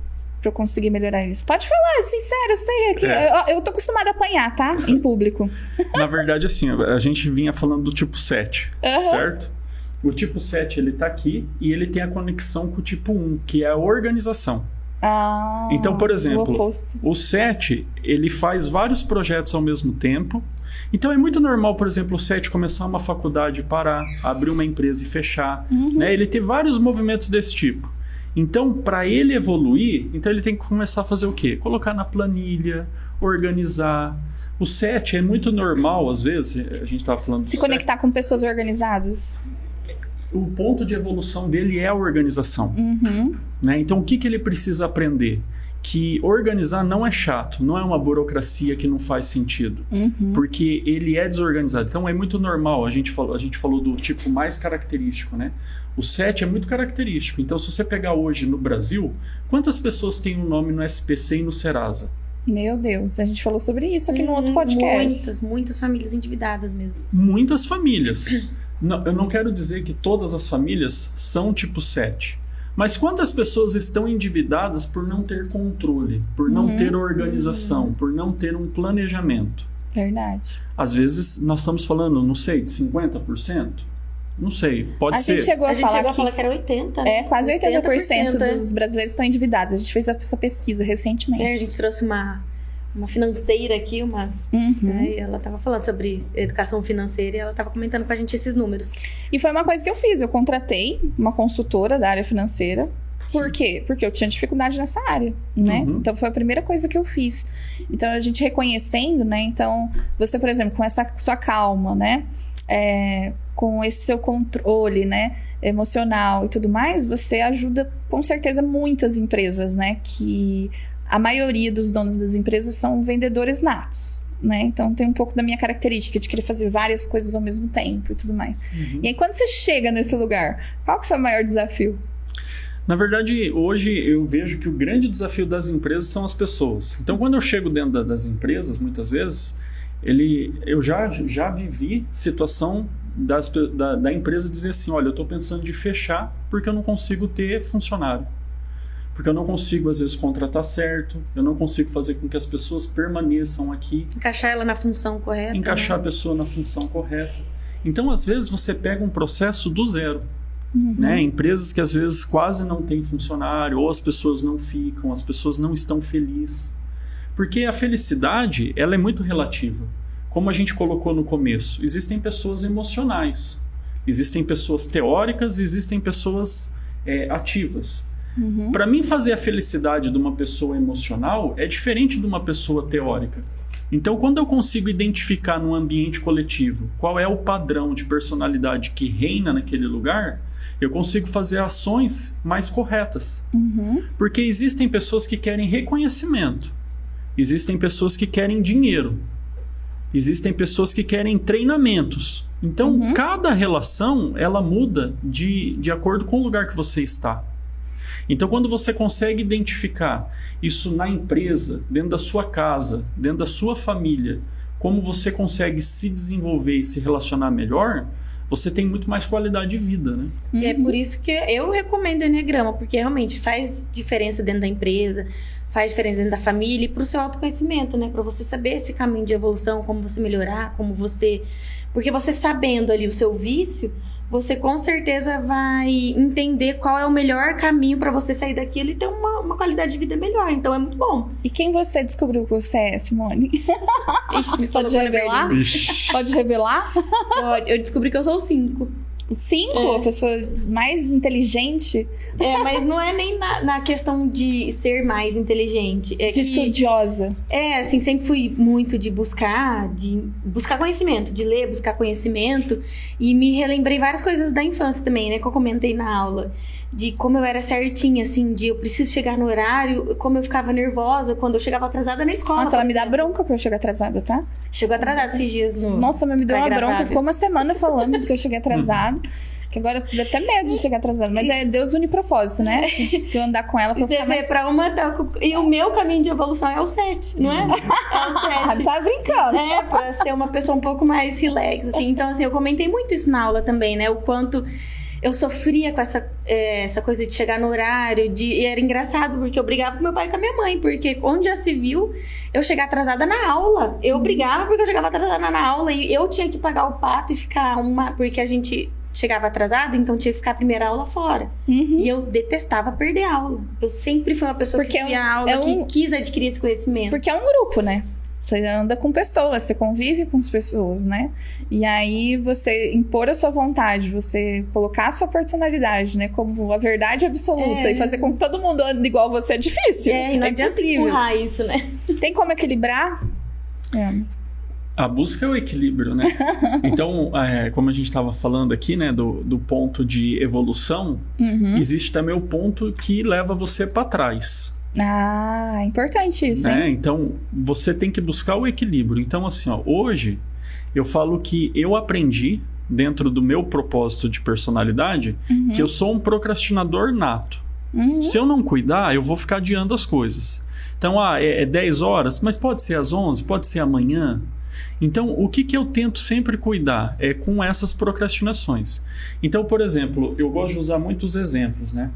Pra eu conseguir melhorar isso. Pode falar, sincero, eu sei que eu tô acostumada a apanhar, tá? Em público. Na verdade, assim, a gente vinha falando do tipo 7, certo? O tipo 7, ele tá aqui e ele tem a conexão com o tipo 1, que é a organização. Então, por exemplo, o 7, ele faz vários projetos ao mesmo tempo. Então, é muito normal, por exemplo, o 7 começar uma faculdade e parar, abrir uma empresa e fechar. Né? Ele tem vários movimentos desse tipo. Então, para ele evoluir, então ele tem que começar a fazer o quê? Colocar na planilha, organizar. O 7 é muito normal, às vezes, a gente estava falando do 7. Se conectar com pessoas organizadas. O ponto de evolução dele é a organização. Né? Então, o que ele precisa aprender? Que organizar não é chato, não é uma burocracia que não faz sentido. Porque ele é desorganizado. Então, é muito normal. A gente falou do tipo mais característico, né? O 7 é muito característico. Então, se você pegar hoje no Brasil, quantas pessoas têm um nome no SPC e no Serasa? Meu Deus, a gente falou sobre isso aqui no outro podcast. Muitas famílias endividadas mesmo. Muitas famílias. Não, eu não quero dizer que todas as famílias são tipo 7. Mas quantas pessoas estão endividadas por não ter controle, por não ter organização, por não ter um planejamento? Verdade. Às vezes nós estamos falando, não sei, de 50%? Não sei, pode ser. A gente chegou a falar que era 80%. Né? Quase 80% dos brasileiros estão endividados. A gente fez essa pesquisa recentemente. A gente trouxe uma financeira aqui, né, e ela estava falando sobre educação financeira e ela estava comentando com a gente esses números. E foi uma coisa que eu fiz. Eu contratei uma consultora da área financeira. Por quê? Porque eu tinha dificuldade nessa área, né? Então, foi a primeira coisa que eu fiz. Então, a gente reconhecendo, né? Então, você, por exemplo, com essa sua calma, né? Com esse seu controle, né? Emocional e tudo mais, você ajuda, com certeza, muitas empresas, né? Que a maioria dos donos das empresas são vendedores natos, né? Então tem um pouco da minha característica de querer fazer várias coisas ao mesmo tempo e tudo mais. E aí quando você chega nesse lugar, qual que é o seu maior desafio? Na verdade, hoje eu vejo que o grande desafio das empresas são as pessoas. Então quando eu chego dentro das empresas, muitas vezes, eu já vivi situação da empresa dizer assim, olha, eu estou pensando de fechar porque eu não consigo ter funcionário. porque eu não consigo, às vezes, contratar certo, eu não consigo fazer com que as pessoas permaneçam aqui. Encaixar ela na função correta. Encaixar a pessoa na função correta. Então, às vezes, você pega um processo do zero. Né? Empresas que, às vezes, quase não têm funcionário, ou as pessoas não ficam, as pessoas não estão felizes. Porque a felicidade, ela é muito relativa. Como a gente colocou no começo, existem pessoas emocionais, existem pessoas teóricas e existem pessoas ativas. Para mim, fazer a felicidade de uma pessoa emocional é diferente de uma pessoa teórica. Então, quando eu consigo identificar num ambiente coletivo qual é o padrão de personalidade que reina naquele lugar, eu consigo fazer ações mais corretas. Porque existem pessoas que querem reconhecimento, existem pessoas que querem dinheiro, existem pessoas que querem treinamentos. Então, cada relação, ela muda de acordo com o lugar que você está. Então, quando você consegue identificar isso na empresa, dentro da sua casa, dentro da sua família, como você consegue se desenvolver e se relacionar melhor, você tem muito mais qualidade de vida, né? E é por isso que eu recomendo o Enneagrama, porque realmente faz diferença dentro da empresa, faz diferença dentro da família e pro seu autoconhecimento, né? Para você saber esse caminho de evolução, como você melhorar, como você... Porque você sabendo ali o seu vício, você com certeza vai entender qual é o melhor caminho para você sair daquilo e ter uma qualidade de vida melhor. Então é muito bom. E quem você descobriu que você é, Simone? Ixi, me Pode revelar? Pode revelar? Pode. Eu descobri que eu sou o 5. 5? A pessoa mais inteligente? Mas não é nem na questão de ser mais inteligente. É de estudiosa. Assim, sempre fui muito de buscar conhecimento, de ler, buscar conhecimento. E me relembrei várias coisas da infância também, né? Que eu comentei na aula. De como eu era certinha, assim, de eu preciso chegar no horário, como eu ficava nervosa quando eu chegava atrasada na escola. Nossa, ela me dá bronca que eu chego atrasada, tá? Chegou atrasada esses dias no... Nossa, mas me deu uma bronca, ficou uma semana falando que eu cheguei atrasada. Que agora eu tenho até medo de chegar atrasada. Mas Deus une propósito, né? Se eu andar com ela pra você vê pra uma... E o meu caminho de evolução é o 7, não é? É o 7. Tá brincando. Pra ser uma pessoa um pouco mais relax, assim. Então, assim, eu comentei muito isso na aula também, né? O quanto... Eu sofria com essa coisa de chegar no horário, e era engraçado, porque eu brigava com meu pai e com a minha mãe, porque onde já se viu eu chegar atrasada na aula. Eu brigava porque eu chegava atrasada na aula e eu tinha que pagar o pato e ficar porque a gente chegava atrasada, então tinha que ficar a primeira aula fora. E eu detestava perder aula. Eu sempre fui uma pessoa que via aula, que quis adquirir esse conhecimento. Porque é um grupo, né? Você anda com pessoas, você convive com as pessoas, né? E aí você impor a sua vontade, você colocar a sua personalidade, né? Como a verdade absoluta e fazer com que todo mundo ande igual você é difícil. E não adianta empurrar isso, né? Tem como equilibrar? A busca é o equilíbrio, né? Então, como a gente estava falando aqui, né? Do ponto de evolução, existe também o ponto que leva você para trás. Ah, importante isso, hein? Então, você tem que buscar o equilíbrio. Então, assim, hoje, eu falo que eu aprendi, dentro do meu propósito de personalidade, que eu sou um procrastinador nato. Se eu não cuidar, eu vou ficar adiando as coisas. Então, é 10 horas, mas pode ser às 11, pode ser amanhã. Então, o que eu tento sempre cuidar é com essas procrastinações. Então, por exemplo, eu gosto de usar muitos exemplos, né?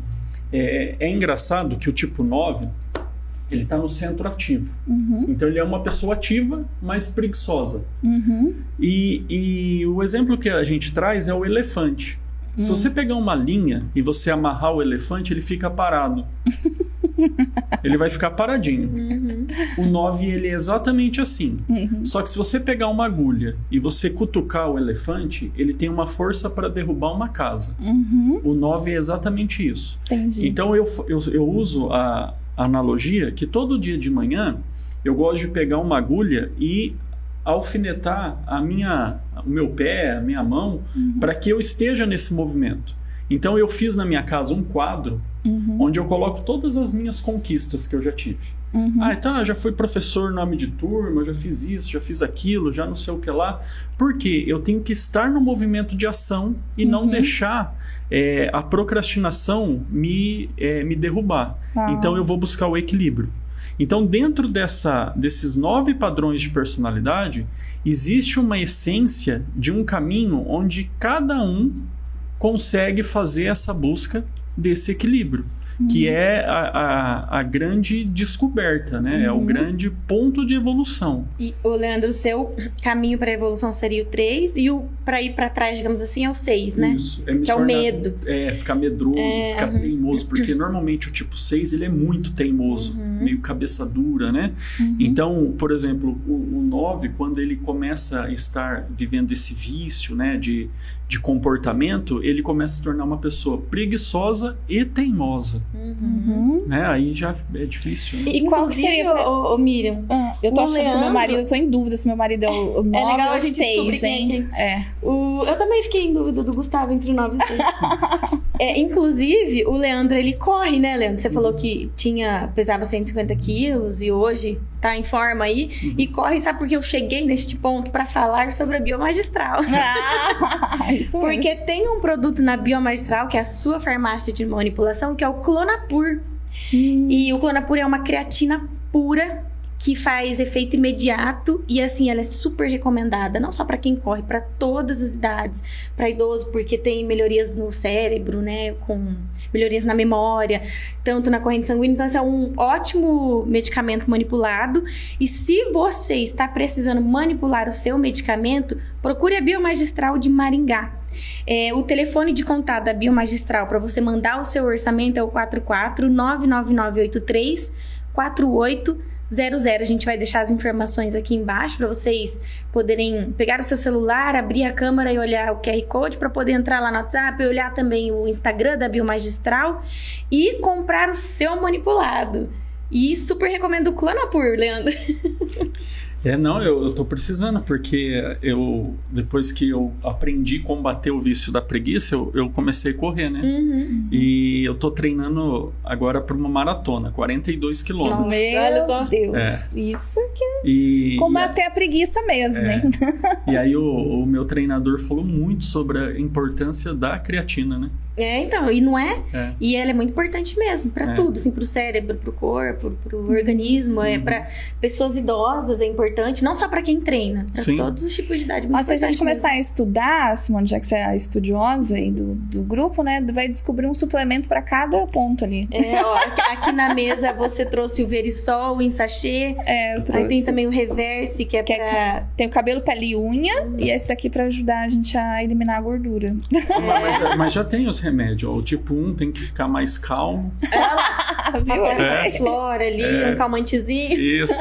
É engraçado que o tipo 9, ele está no centro ativo. Então, ele é uma pessoa ativa, mas preguiçosa. E o exemplo que a gente traz é o elefante. Se você pegar uma linha e você amarrar o elefante, ele fica parado. Ele vai ficar paradinho. O 9, ele é exatamente assim. Só que se você pegar uma agulha e você cutucar o elefante, ele tem uma força para derrubar uma casa. O 9 é exatamente isso. Entendi. Então eu uso a analogia que todo dia de manhã eu gosto de pegar uma agulha e alfinetar o meu pé, a minha mão, para que eu esteja nesse movimento. Então eu fiz na minha casa um quadro onde eu coloco todas as minhas conquistas que eu já tive. Então eu já fui professor nome de turma, eu já fiz isso, já fiz aquilo, já não sei o que lá. Porque eu tenho que estar no movimento de ação e não deixar a procrastinação me derrubar. Então eu vou buscar o equilíbrio. Então, dentro desses 9 padrões de personalidade, existe uma essência de um caminho onde cada um consegue fazer essa busca desse equilíbrio. que é a grande descoberta, né? É o grande ponto de evolução. E, Leandro, o seu caminho para a evolução seria o 3 e o para ir para trás, digamos assim, é o 6, né? Isso. Que é o medo. Ficar medroso, ficar teimoso, porque normalmente o tipo 6, ele é muito teimoso, meio cabeça dura, né? Então, por exemplo, o 9, quando ele começa a estar vivendo esse vício, né, de comportamento, ele começa a se tornar uma pessoa preguiçosa e teimosa. Né? Aí já é difícil. Né? E qual seria... Ô, Miriam? Eu tô achando que meu marido... Eu tô em dúvida se meu marido é o 9 ou o 6, hein? Eu também fiquei em dúvida do Gustavo entre o 9 e o 6. Inclusive, o Leandro, ele corre, né, Leandro? Você falou que pesava 150 quilos e hoje tá em forma aí. E corre, sabe por que eu cheguei neste ponto pra falar sobre a Biomagistral? Isso Porque mesmo. tem um produto na Biomagistral, que é a sua farmácia de manipulação, que é o Clonapur. E o Clonapur é uma creatina pura que faz efeito imediato e assim, ela é super recomendada, não só para quem corre, para todas as idades, para idoso, porque tem melhorias no cérebro, né, com melhorias na memória, tanto na corrente sanguínea, então esse é um ótimo medicamento manipulado. E se você está precisando manipular o seu medicamento, procure a Biomagistral de Maringá. O telefone de contato da Biomagistral para você mandar o seu orçamento é o 44-99983-4800. A gente vai deixar as informações aqui embaixo para vocês poderem pegar o seu celular, abrir a câmera e olhar o QR Code para poder entrar lá no WhatsApp, olhar também o Instagram da Biomagistral e comprar o seu manipulado. E super recomendo o Clonapur, Leandro. Eu tô precisando, porque depois que eu aprendi a combater o vício da preguiça, eu comecei a correr, né? E eu tô treinando agora para uma maratona, 42 quilômetros. Meu Deus, isso que combater a preguiça mesmo, hein? E aí o meu treinador falou muito sobre a importância da creatina, né? Então, e não é? E ela é muito importante mesmo, para tudo, assim, pro cérebro, pro corpo, pro organismo, para pessoas idosas é importante, não só para quem treina, para todos os tipos de idade. Mas se a gente começar a estudar, Simone, já que você é a estudiosa aí do grupo, né, vai descobrir um suplemento para cada ponto ali. Aqui na mesa você trouxe o Verisol em sachê, eu trouxe. Aí tem também o Reverse, que é pra... Tem o cabelo, pele e unha, e esse aqui para ajudar a gente a eliminar a gordura. Mas já tem os remédios, o tipo 1 tem que ficar mais calmo. Viu? Flora ali, um calmantezinho. Isso.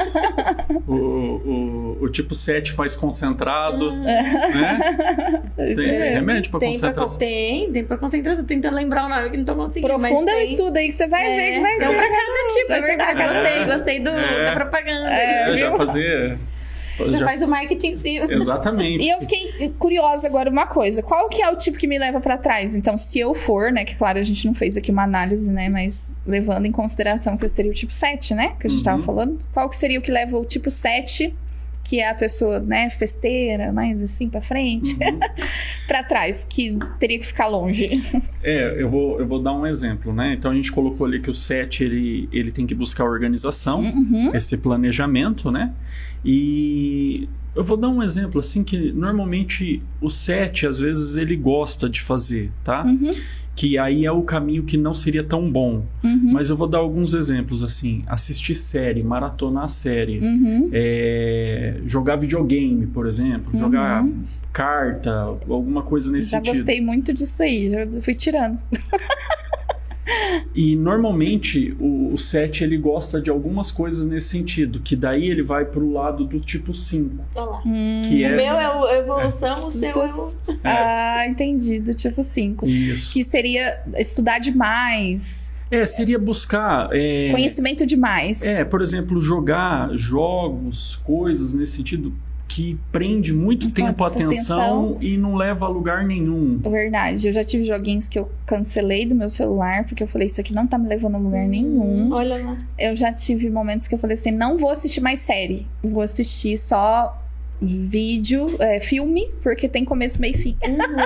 O tipo 7 mais concentrado, né? Tem remédio pra concentração? Tem pra concentração. Tô tentando lembrar o nome que não tô conseguindo. Profunda o estudo aí que você vai ver que vai ver. Tem um pra cada tipo, é verdade. Gostei da propaganda. Já fazer... Já faz o marketing em cima. Exatamente. E eu fiquei curiosa agora uma coisa. Qual que é o tipo que me leva pra trás? Então, se eu for, né? Que claro, a gente não fez aqui uma análise, né? Mas levando em consideração que eu seria o tipo 7, né? Que a gente tava falando. Qual que seria o que leva o tipo 7, que é a pessoa, né? Festeira, mais assim pra frente, pra trás, que teria que ficar longe? Eu vou dar um exemplo, né? Então, a gente colocou ali que o 7, ele tem que buscar organização, esse planejamento, né? E eu vou dar um exemplo, assim, que normalmente o 7, às vezes, ele gosta de fazer, tá? Que aí é o caminho que não seria tão bom. Mas eu vou dar alguns exemplos, assim. Assistir série, maratonar série. Jogar videogame, por exemplo. Jogar carta, alguma coisa nesse sentido. Já gostei muito disso aí, já fui tirando. E normalmente o 7 ele gosta de algumas coisas nesse sentido, que daí ele vai pro lado do tipo 5. Olha lá. Que o meu é a evolução, o seu é o... Entendi, do tipo 5. Isso. Que seria estudar demais. Seria buscar... conhecimento demais. Por exemplo, jogar jogos, coisas nesse sentido... que prende muito tempo a atenção e não leva a lugar nenhum. Verdade. Eu já tive joguinhos que eu cancelei do meu celular, porque eu falei, isso aqui não tá me levando a lugar nenhum. Olha lá. Eu já tive momentos que eu falei assim, não vou assistir mais série. Vou assistir só vídeo, filme, porque tem começo, meio e fim.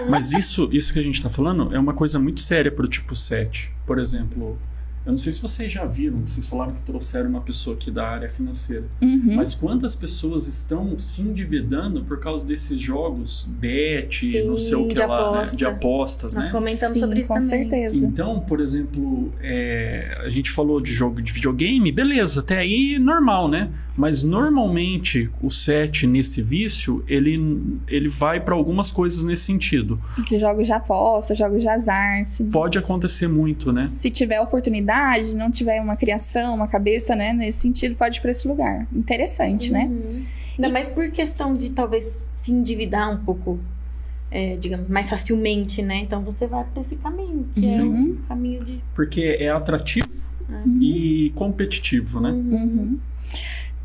Mas isso que a gente tá falando é uma coisa muito séria pro tipo 7. Por exemplo... Eu não sei se vocês já viram, vocês falaram que trouxeram uma pessoa aqui da área financeira, mas quantas pessoas estão se endividando por causa desses jogos bet, não sei o que lá, né, de apostas, Nós né? comentamos sobre isso com também. certeza. Então, por exemplo, a gente falou de jogo de videogame, beleza, até aí normal, né? Mas normalmente o SET nesse vício, ele vai para algumas coisas nesse sentido. De jogos de aposta, jogos de azar. Pode acontecer muito, né? Se tiver oportunidade, não tiver uma criação, uma cabeça, né, nesse sentido, pode ir para esse lugar. Interessante, né? Ainda mais por questão de talvez se endividar um pouco, digamos, mais facilmente, né? Então você vai para esse caminho, que é um caminho de... Porque é atrativo e competitivo, né?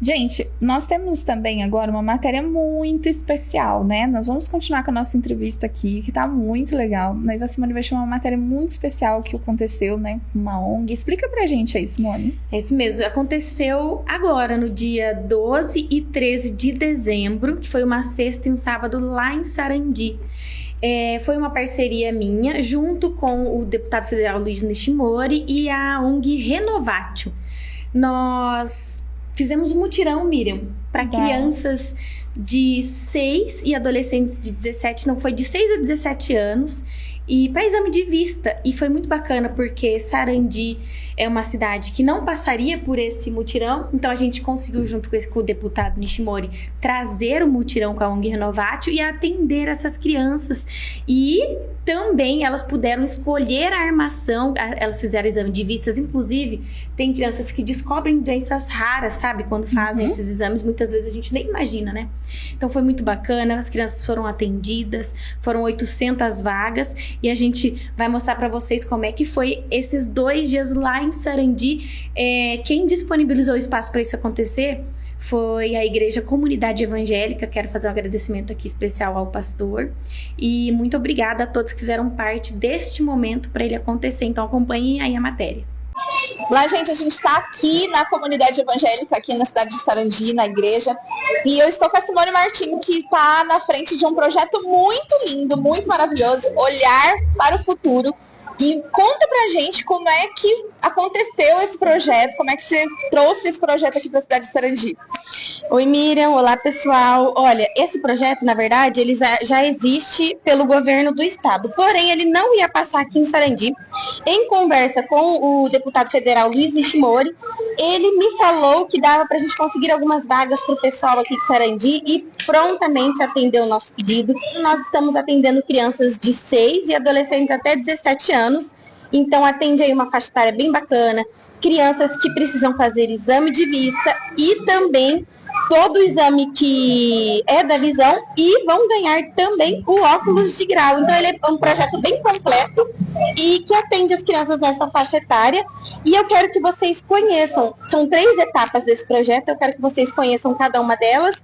Gente, nós temos também agora uma matéria muito especial, né? Nós vamos continuar com a nossa entrevista aqui, que tá muito legal. Mas a Simone vai chamar uma matéria muito especial que aconteceu, né? Com uma ONG. Explica pra gente aí, Simone. É isso mesmo. Aconteceu agora, no dia 12 e 13 de dezembro, que foi uma sexta e um sábado lá em Sarandi. Foi uma parceria minha, junto com o deputado federal Luiz Nishimori e a ONG Renovatio. Nós fizemos um mutirão, Miriam, para crianças de 6 e adolescentes de 17, não, foi de 6 a 17 anos, e para exame de vista. E foi muito bacana, porque Sarandi é uma cidade que não passaria por esse mutirão, então a gente conseguiu, junto com o deputado Nishimori, trazer o mutirão com a ONG Renovatio e atender essas crianças. E também elas puderam escolher a armação, elas fizeram exame de vistas, inclusive tem crianças que descobrem doenças raras, sabe? Quando fazem esses exames, muitas vezes a gente nem imagina, né? Então foi muito bacana, as crianças foram atendidas, foram 800 vagas, e a gente vai mostrar para vocês como é que foi esses 2 dias lá em Sarandi. Quem disponibilizou o espaço para isso acontecer foi a Igreja Comunidade Evangélica. Quero fazer um agradecimento aqui especial ao pastor. E muito obrigada a todos que fizeram parte deste momento para ele acontecer. Então acompanhem aí a matéria. Lá, gente, a gente está aqui na comunidade evangélica, aqui na cidade de Sarandi, na igreja. E eu estou com a Simone Martins, que está na frente de um projeto muito lindo, muito maravilhoso, Olhar para o Futuro. E conta pra gente como é que aconteceu esse projeto, como é que você trouxe esse projeto aqui para a cidade de Sarandi. Oi, Miriam. Olá, pessoal. Olha, esse projeto, na verdade, ele já existe pelo governo do estado. Porém, ele não ia passar aqui em Sarandi. Em conversa com o deputado federal Luiz Nishimori, ele me falou que dava para a gente conseguir algumas vagas para o pessoal aqui de Sarandi e prontamente atendeu o nosso pedido. Nós estamos atendendo crianças de 6 e adolescentes até 17 anos. Então, atende aí uma faixa etária bem bacana, crianças que precisam fazer exame de vista e também todo o exame que é da visão, e vão ganhar também o óculos de grau. Então, ele é um projeto bem completo e que atende as crianças nessa faixa etária. E eu quero que vocês conheçam, são 3 etapas desse projeto, eu quero que vocês conheçam cada uma delas.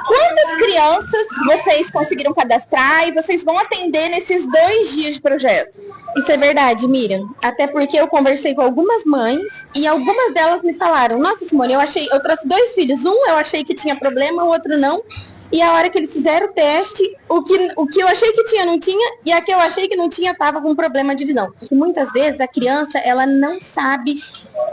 Quantas crianças vocês conseguiram cadastrar e vocês vão atender nesses 2 dias de projeto? Isso é verdade, Miriam. Até porque eu conversei com algumas mães e algumas delas me falaram: nossa, Simone, eu trouxe 2 filhos. Um eu achei que tinha problema, o outro não. E a hora que eles fizeram o teste, o que eu achei que tinha, não tinha, e a que eu achei que não tinha, estava com problema de visão. E muitas vezes a criança, ela não sabe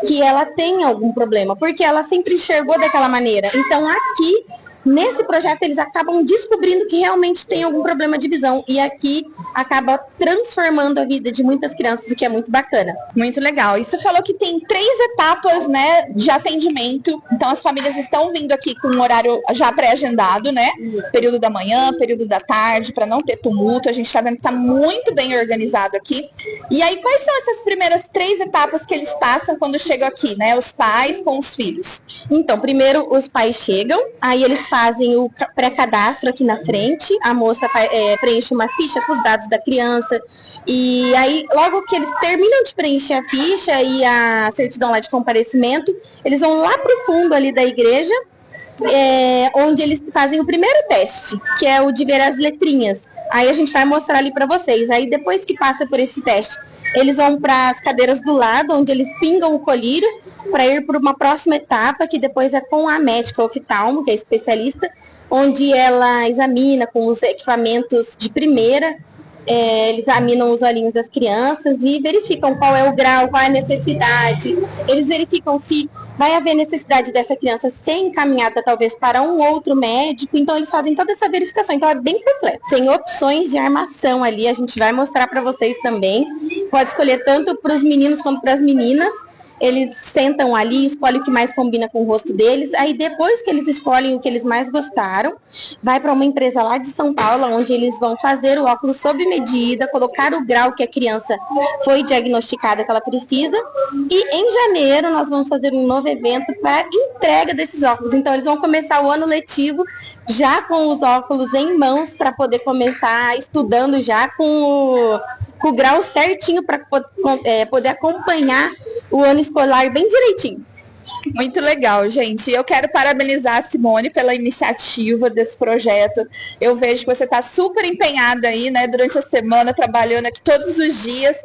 que ela tem algum problema, porque ela sempre enxergou daquela maneira. Então aqui, nesse projeto, eles acabam descobrindo que realmente tem algum problema de visão. E aqui acaba transformando a vida de muitas crianças, o que é muito bacana. Muito legal. E você falou que tem 3 etapas, né, de atendimento. Então as famílias estão vindo aqui com um horário já pré-agendado, né? Período da manhã, período da tarde, para não ter tumulto. A gente está vendo que está muito bem organizado aqui. E aí, quais são essas primeiras 3 etapas que eles passam quando chegam aqui, né? Os pais com os filhos. Então, primeiro os pais chegam, aí eles fazem o pré-cadastro aqui na frente, a moça preenche uma ficha com os dados da criança, e aí logo que eles terminam de preencher a ficha e a certidão lá de comparecimento, eles vão lá pro fundo ali da igreja, onde eles fazem o primeiro teste, que é o de ver as letrinhas. Aí a gente vai mostrar ali para vocês. Aí depois que passa por esse teste, eles vão para as cadeiras do lado, onde eles pingam o colírio, para ir para uma próxima etapa, que depois é com a médica oftalmo, que é especialista, onde ela examina com os equipamentos de primeira eles examinam os olhinhos das crianças e verificam qual é o grau, qual é a necessidade. Eles verificam se vai haver necessidade dessa criança ser encaminhada talvez para um outro médico, então eles fazem toda essa verificação, então é bem completo. Tem opções de armação ali, a gente vai mostrar para vocês também, pode escolher tanto para os meninos quanto para as meninas. Eles sentam ali, escolhem o que mais combina com o rosto deles, aí depois que eles escolhem o que eles mais gostaram, vai para uma empresa lá de São Paulo, onde eles vão fazer o óculos sob medida, colocar o grau que a criança foi diagnosticada que ela precisa, e em janeiro nós vamos fazer um novo evento para entrega desses óculos. Então eles vão começar o ano letivo já com os óculos em mãos, para poder começar estudando já com o grau certinho, para poder acompanhar o ano escolar bem direitinho. Muito legal, gente. Eu quero parabenizar a Simone pela iniciativa desse projeto. Eu vejo que você está super empenhada aí, né, durante a semana, trabalhando aqui todos os dias.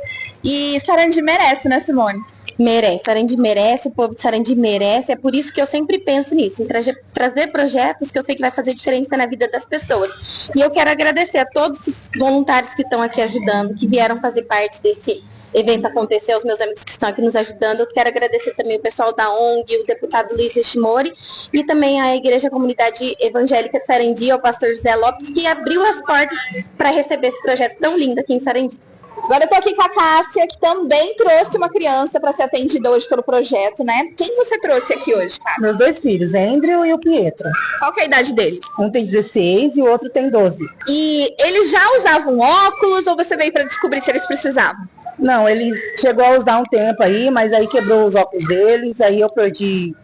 E Sarandi merece, né, Simone? Merece, Sarandi merece, o povo de Sarandi merece. É por isso que eu sempre penso nisso, em trazer projetos que eu sei que vai fazer diferença na vida das pessoas. E eu quero agradecer a todos os voluntários que estão aqui ajudando, que vieram fazer parte desse evento acontecer, os meus amigos que estão aqui nos ajudando. Eu quero agradecer também o pessoal da ONG, o deputado Luiz Nishimori, e também a Igreja Comunidade Evangélica de Sarandi, ao pastor José Lopes, que abriu as portas para receber esse projeto tão lindo aqui em Sarandi. Agora eu tô aqui com a Cássia, que também trouxe uma criança para ser atendida hoje pelo projeto, né? Quem você trouxe aqui hoje, Cássia? Meus 2 filhos, Andrew e o Pietro. Qual que é a idade deles? Um tem 16 e o outro tem 12. E eles já usavam óculos ou você veio para descobrir se eles precisavam? Não, eles chegou a usar um tempo aí, mas aí quebrou os óculos deles, aí eu perdi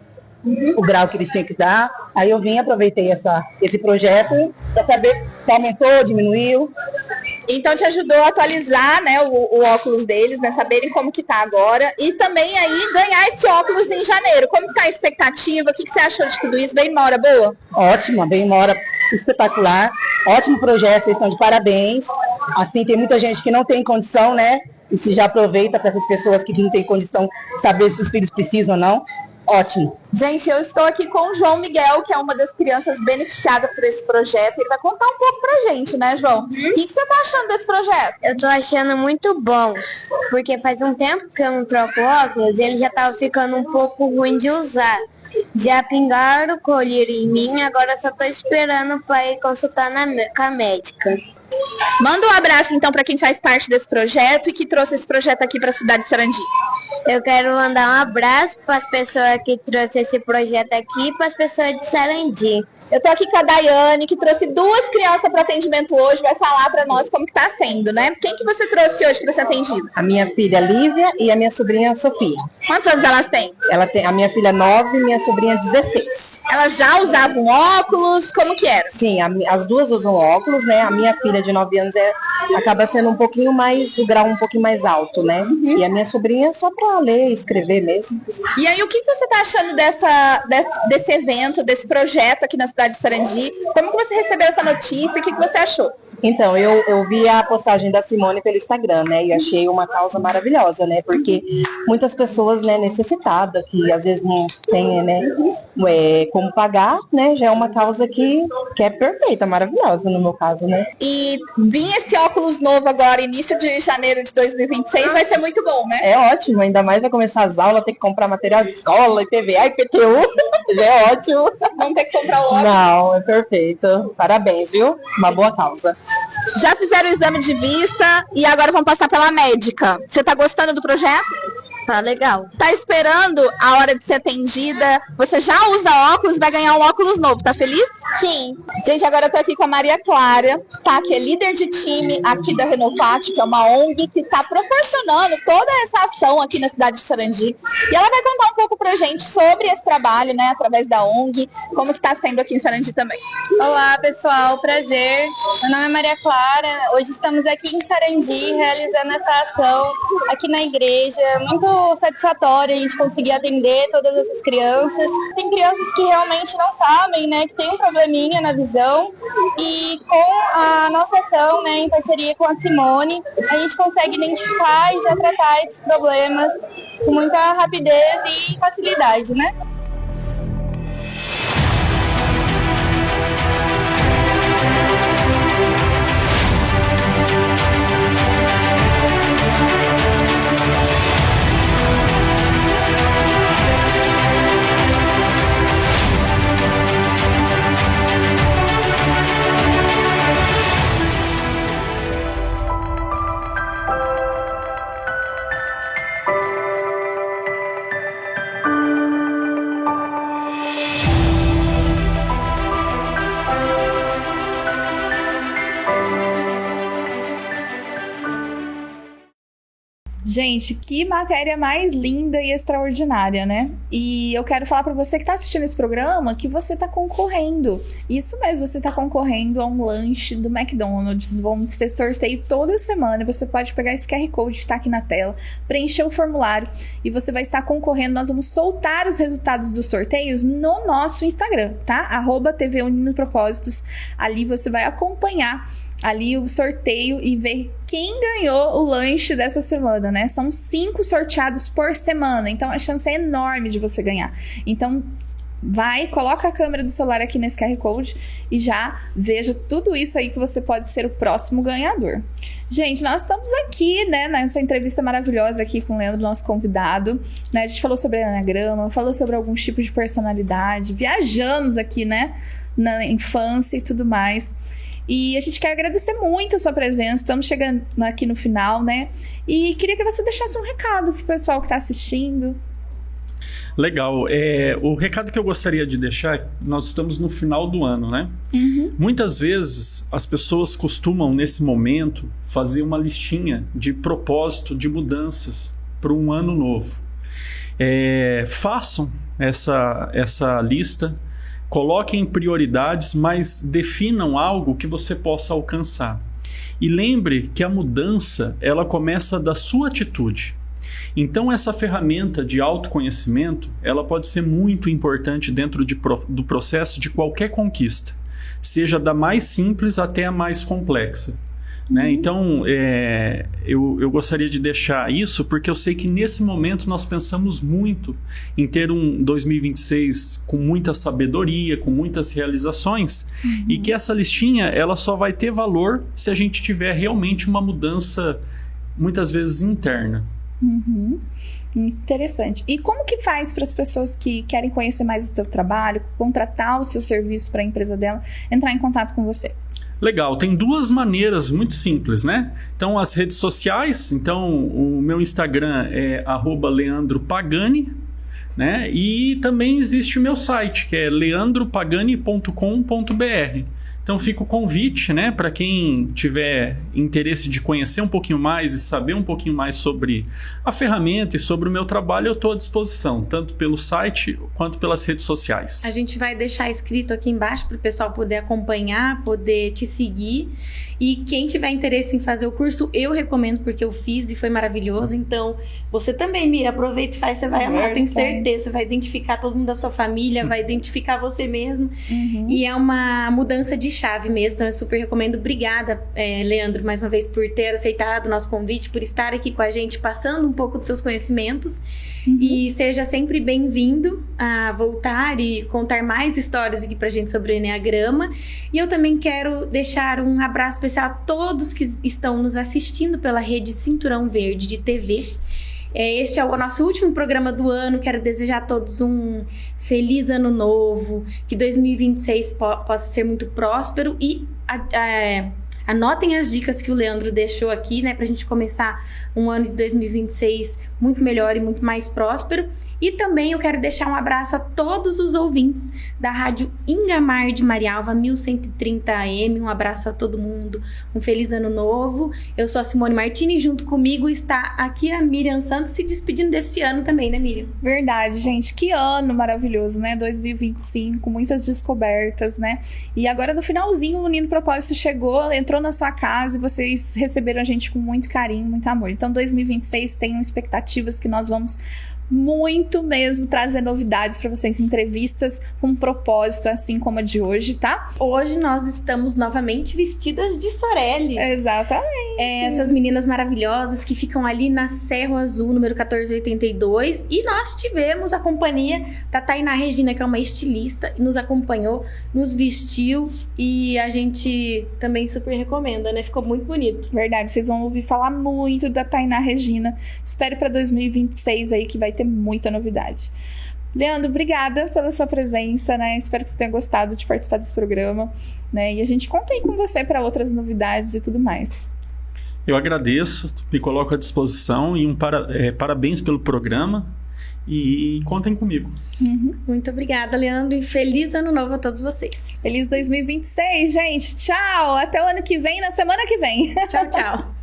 o grau que eles tinham que dar. Aí eu vim, aproveitei esse projeto para saber se aumentou, diminuiu. Então te ajudou a atualizar, né, o óculos deles, né, saberem como que tá agora. E também aí ganhar esse óculos em janeiro. Como tá a expectativa? O que você achou de tudo isso? Veio uma hora boa? Ótima, veio uma hora espetacular. Ótimo projeto, vocês estão de parabéns. Assim, tem muita gente que não tem condição, né? E se já aproveita para essas pessoas que não têm condição saber se os filhos precisam ou não. Ótimo. Gente, eu estou aqui com o João Miguel, que é uma das crianças beneficiadas por esse projeto. Ele vai contar um pouco pra gente, né, João? O que você tá achando desse projeto? Eu tô achando muito bom, porque faz um tempo que eu não troco óculos e ele já tava ficando um pouco ruim de usar. Já pingaram colírio em mim, agora só tô esperando para ir consultar com a médica. Manda um abraço, então, para quem faz parte desse projeto e que trouxe esse projeto aqui para a cidade de Sarandi. Eu quero mandar um abraço para as pessoas que trouxeram esse projeto aqui e para as pessoas de Sarandi. Eu tô aqui com a Daiane, que trouxe 2 crianças para atendimento hoje, vai falar para nós como que tá sendo, né? Quem que você trouxe hoje para ser atendido? A minha filha Lívia e a minha sobrinha Sofia. Quantos anos elas têm? A minha filha 9 e minha sobrinha 16. Elas já usavam óculos? Como que era? Sim, as duas usam óculos, né? A minha filha de 9 anos acaba sendo um pouquinho mais, o grau um pouquinho mais alto, né? E a minha sobrinha só para ler e escrever mesmo. E aí, o que você tá achando desse evento, desse projeto aqui na cidade de Sarandi? Como que você recebeu essa notícia? O que você achou? Então, eu vi a postagem da Simone pelo Instagram, né, e achei uma causa maravilhosa, né, porque muitas pessoas, né, necessitadas, que às vezes não tem, né, como pagar, né, já é uma causa que é perfeita, maravilhosa no meu caso, né. E vir esse óculos novo agora, início de janeiro de 2026, vai ser muito bom, né? É ótimo, ainda mais vai começar as aulas, ter que comprar material de escola, IPVA, IPTU, já é ótimo. Não ter que comprar o óculos. Não, é perfeito. Parabéns, viu? Uma boa causa. Já fizeram o exame de vista e agora vão passar pela médica. Você tá gostando do projeto? Tá legal. Tá esperando a hora de ser atendida? Você já usa óculos, vai ganhar um óculos novo, tá feliz? Sim. Gente, agora eu tô aqui com a Maria Clara, tá? Que é líder de time aqui da Renovate, que é uma ONG que tá proporcionando toda essa ação aqui na cidade de Sarandi. E ela vai contar um pouco pra gente sobre esse trabalho, né? Através da ONG, como que tá sendo aqui em Sarandi também. Olá, pessoal. Prazer. Meu nome é Maria Clara. Hoje estamos aqui em Sarandi realizando essa ação aqui na igreja. Muito satisfatório a gente conseguir atender todas essas crianças. Tem crianças que realmente não sabem, né, que tem um probleminha na visão, e com a nossa ação, né, em parceria com a Simone, a gente consegue identificar e já tratar esses problemas com muita rapidez e facilidade, né? Gente, que matéria mais linda e extraordinária, né? E eu quero falar pra você que tá assistindo esse programa que você tá concorrendo. Isso mesmo, você tá concorrendo a um lanche do McDonald's. Vamos ter sorteio toda semana. Você pode pegar esse QR Code que tá aqui na tela, preencher o formulário e você vai estar concorrendo. Nós vamos soltar os resultados dos sorteios no nosso Instagram, tá? @TV Unindo Propósitos. Ali você vai acompanhar ali o sorteio e ver quem ganhou o lanche dessa semana, né? São 5 sorteados por semana, então a chance é enorme de você ganhar. Então vai, coloca a câmera do celular aqui nesse QR Code e já veja tudo isso aí que você pode ser o próximo ganhador. Gente, nós estamos aqui, né, nessa entrevista maravilhosa aqui com o Leandro, nosso convidado, né? A gente falou sobre enneagrama, falou sobre alguns tipos de personalidade, viajamos aqui, né, na infância e tudo mais. E a gente quer agradecer muito a sua presença, estamos chegando aqui no final, né? E queria que você deixasse um recado pro pessoal que está assistindo. Legal. O recado que eu gostaria de deixar, nós estamos no final do ano, né? Muitas vezes as pessoas costumam, nesse momento, fazer uma listinha de propósito, de mudanças para um ano novo. Façam essa lista, coloquem prioridades, mas definam algo que você possa alcançar. E lembre que a mudança, ela começa da sua atitude. Então essa ferramenta de autoconhecimento, ela pode ser muito importante dentro do processo de qualquer conquista, seja da mais simples até a mais complexa. Né? Então, eu gostaria de deixar isso porque eu sei que nesse momento nós pensamos muito em ter um 2026 com muita sabedoria, com muitas realizações, e que essa listinha ela só vai ter valor se a gente tiver realmente uma mudança, muitas vezes interna. Interessante. E como que faz para as pessoas que querem conhecer mais o seu trabalho, contratar o seu serviço para a empresa dela, entrar em contato com você? Legal, tem 2 maneiras muito simples, né? Então, as redes sociais, então o meu Instagram é @leandropagani, né? E também existe o meu site, que é leandropagani.com.br. Então fica o convite, né, para quem tiver interesse de conhecer um pouquinho mais e saber um pouquinho mais sobre a ferramenta e sobre o meu trabalho, eu estou à disposição, tanto pelo site quanto pelas redes sociais. A gente vai deixar escrito aqui embaixo para o pessoal poder acompanhar, poder te seguir. E quem tiver interesse em fazer o curso, eu recomendo, porque eu fiz e foi maravilhoso. Então, você também, Mira, aproveita e faz, você vai amar, tenho certeza. Você vai identificar todo mundo da sua família, vai identificar você mesmo. E é uma mudança de chave mesmo, então eu super recomendo. Obrigada, Leandro, mais uma vez, por ter aceitado o nosso convite, por estar aqui com a gente, passando um pouco dos seus conhecimentos. E seja sempre bem-vindo a voltar e contar mais histórias aqui pra gente sobre o Enneagrama. E eu também quero deixar um abraço especial a todos que estão nos assistindo pela rede Cinturão Verde de TV. Este é o nosso último programa do ano. Quero desejar a todos um feliz ano novo, que 2026 possa ser muito próspero e anotem as dicas que o Leandro deixou aqui, né, pra gente começar um ano de 2026 muito melhor e muito mais próspero. E também eu quero deixar um abraço a todos os ouvintes da Rádio Ingamar de Marialva, 1130 AM. Um abraço a todo mundo, um feliz ano novo. Eu sou a Simone Martini, junto comigo está aqui a Miriam Santos, se despedindo desse ano também, né, Miriam? Verdade, gente, que ano maravilhoso, né? 2025, muitas descobertas, né? E agora no finalzinho o Unindo Propósito chegou, entrou na sua casa e vocês receberam a gente com muito carinho, muito amor. Então 2026 tenham expectativas que nós vamos muito mesmo trazer novidades para vocês, entrevistas com propósito, assim como a de hoje, tá? Hoje nós estamos novamente vestidas de Sorelli. Exatamente. Essas meninas maravilhosas que ficam ali na Cerro Azul, número 1482. E nós tivemos a companhia da Tainá Regina, que é uma estilista, e nos acompanhou, nos vestiu e a gente também super recomenda, né? Ficou muito bonito. Verdade, vocês vão ouvir falar muito da Tainá Regina. Espero para 2026 aí que vai ter muita novidade. Leandro, obrigada pela sua presença, né? Espero que você tenha gostado de participar desse programa, né? E a gente conta aí com você para outras novidades e tudo mais. Eu agradeço, me coloco à disposição e parabéns pelo programa e contem comigo. Muito obrigada, Leandro, e feliz ano novo a todos vocês. Feliz 2026, gente. Tchau, até o ano que vem, na semana que vem. Tchau, tchau.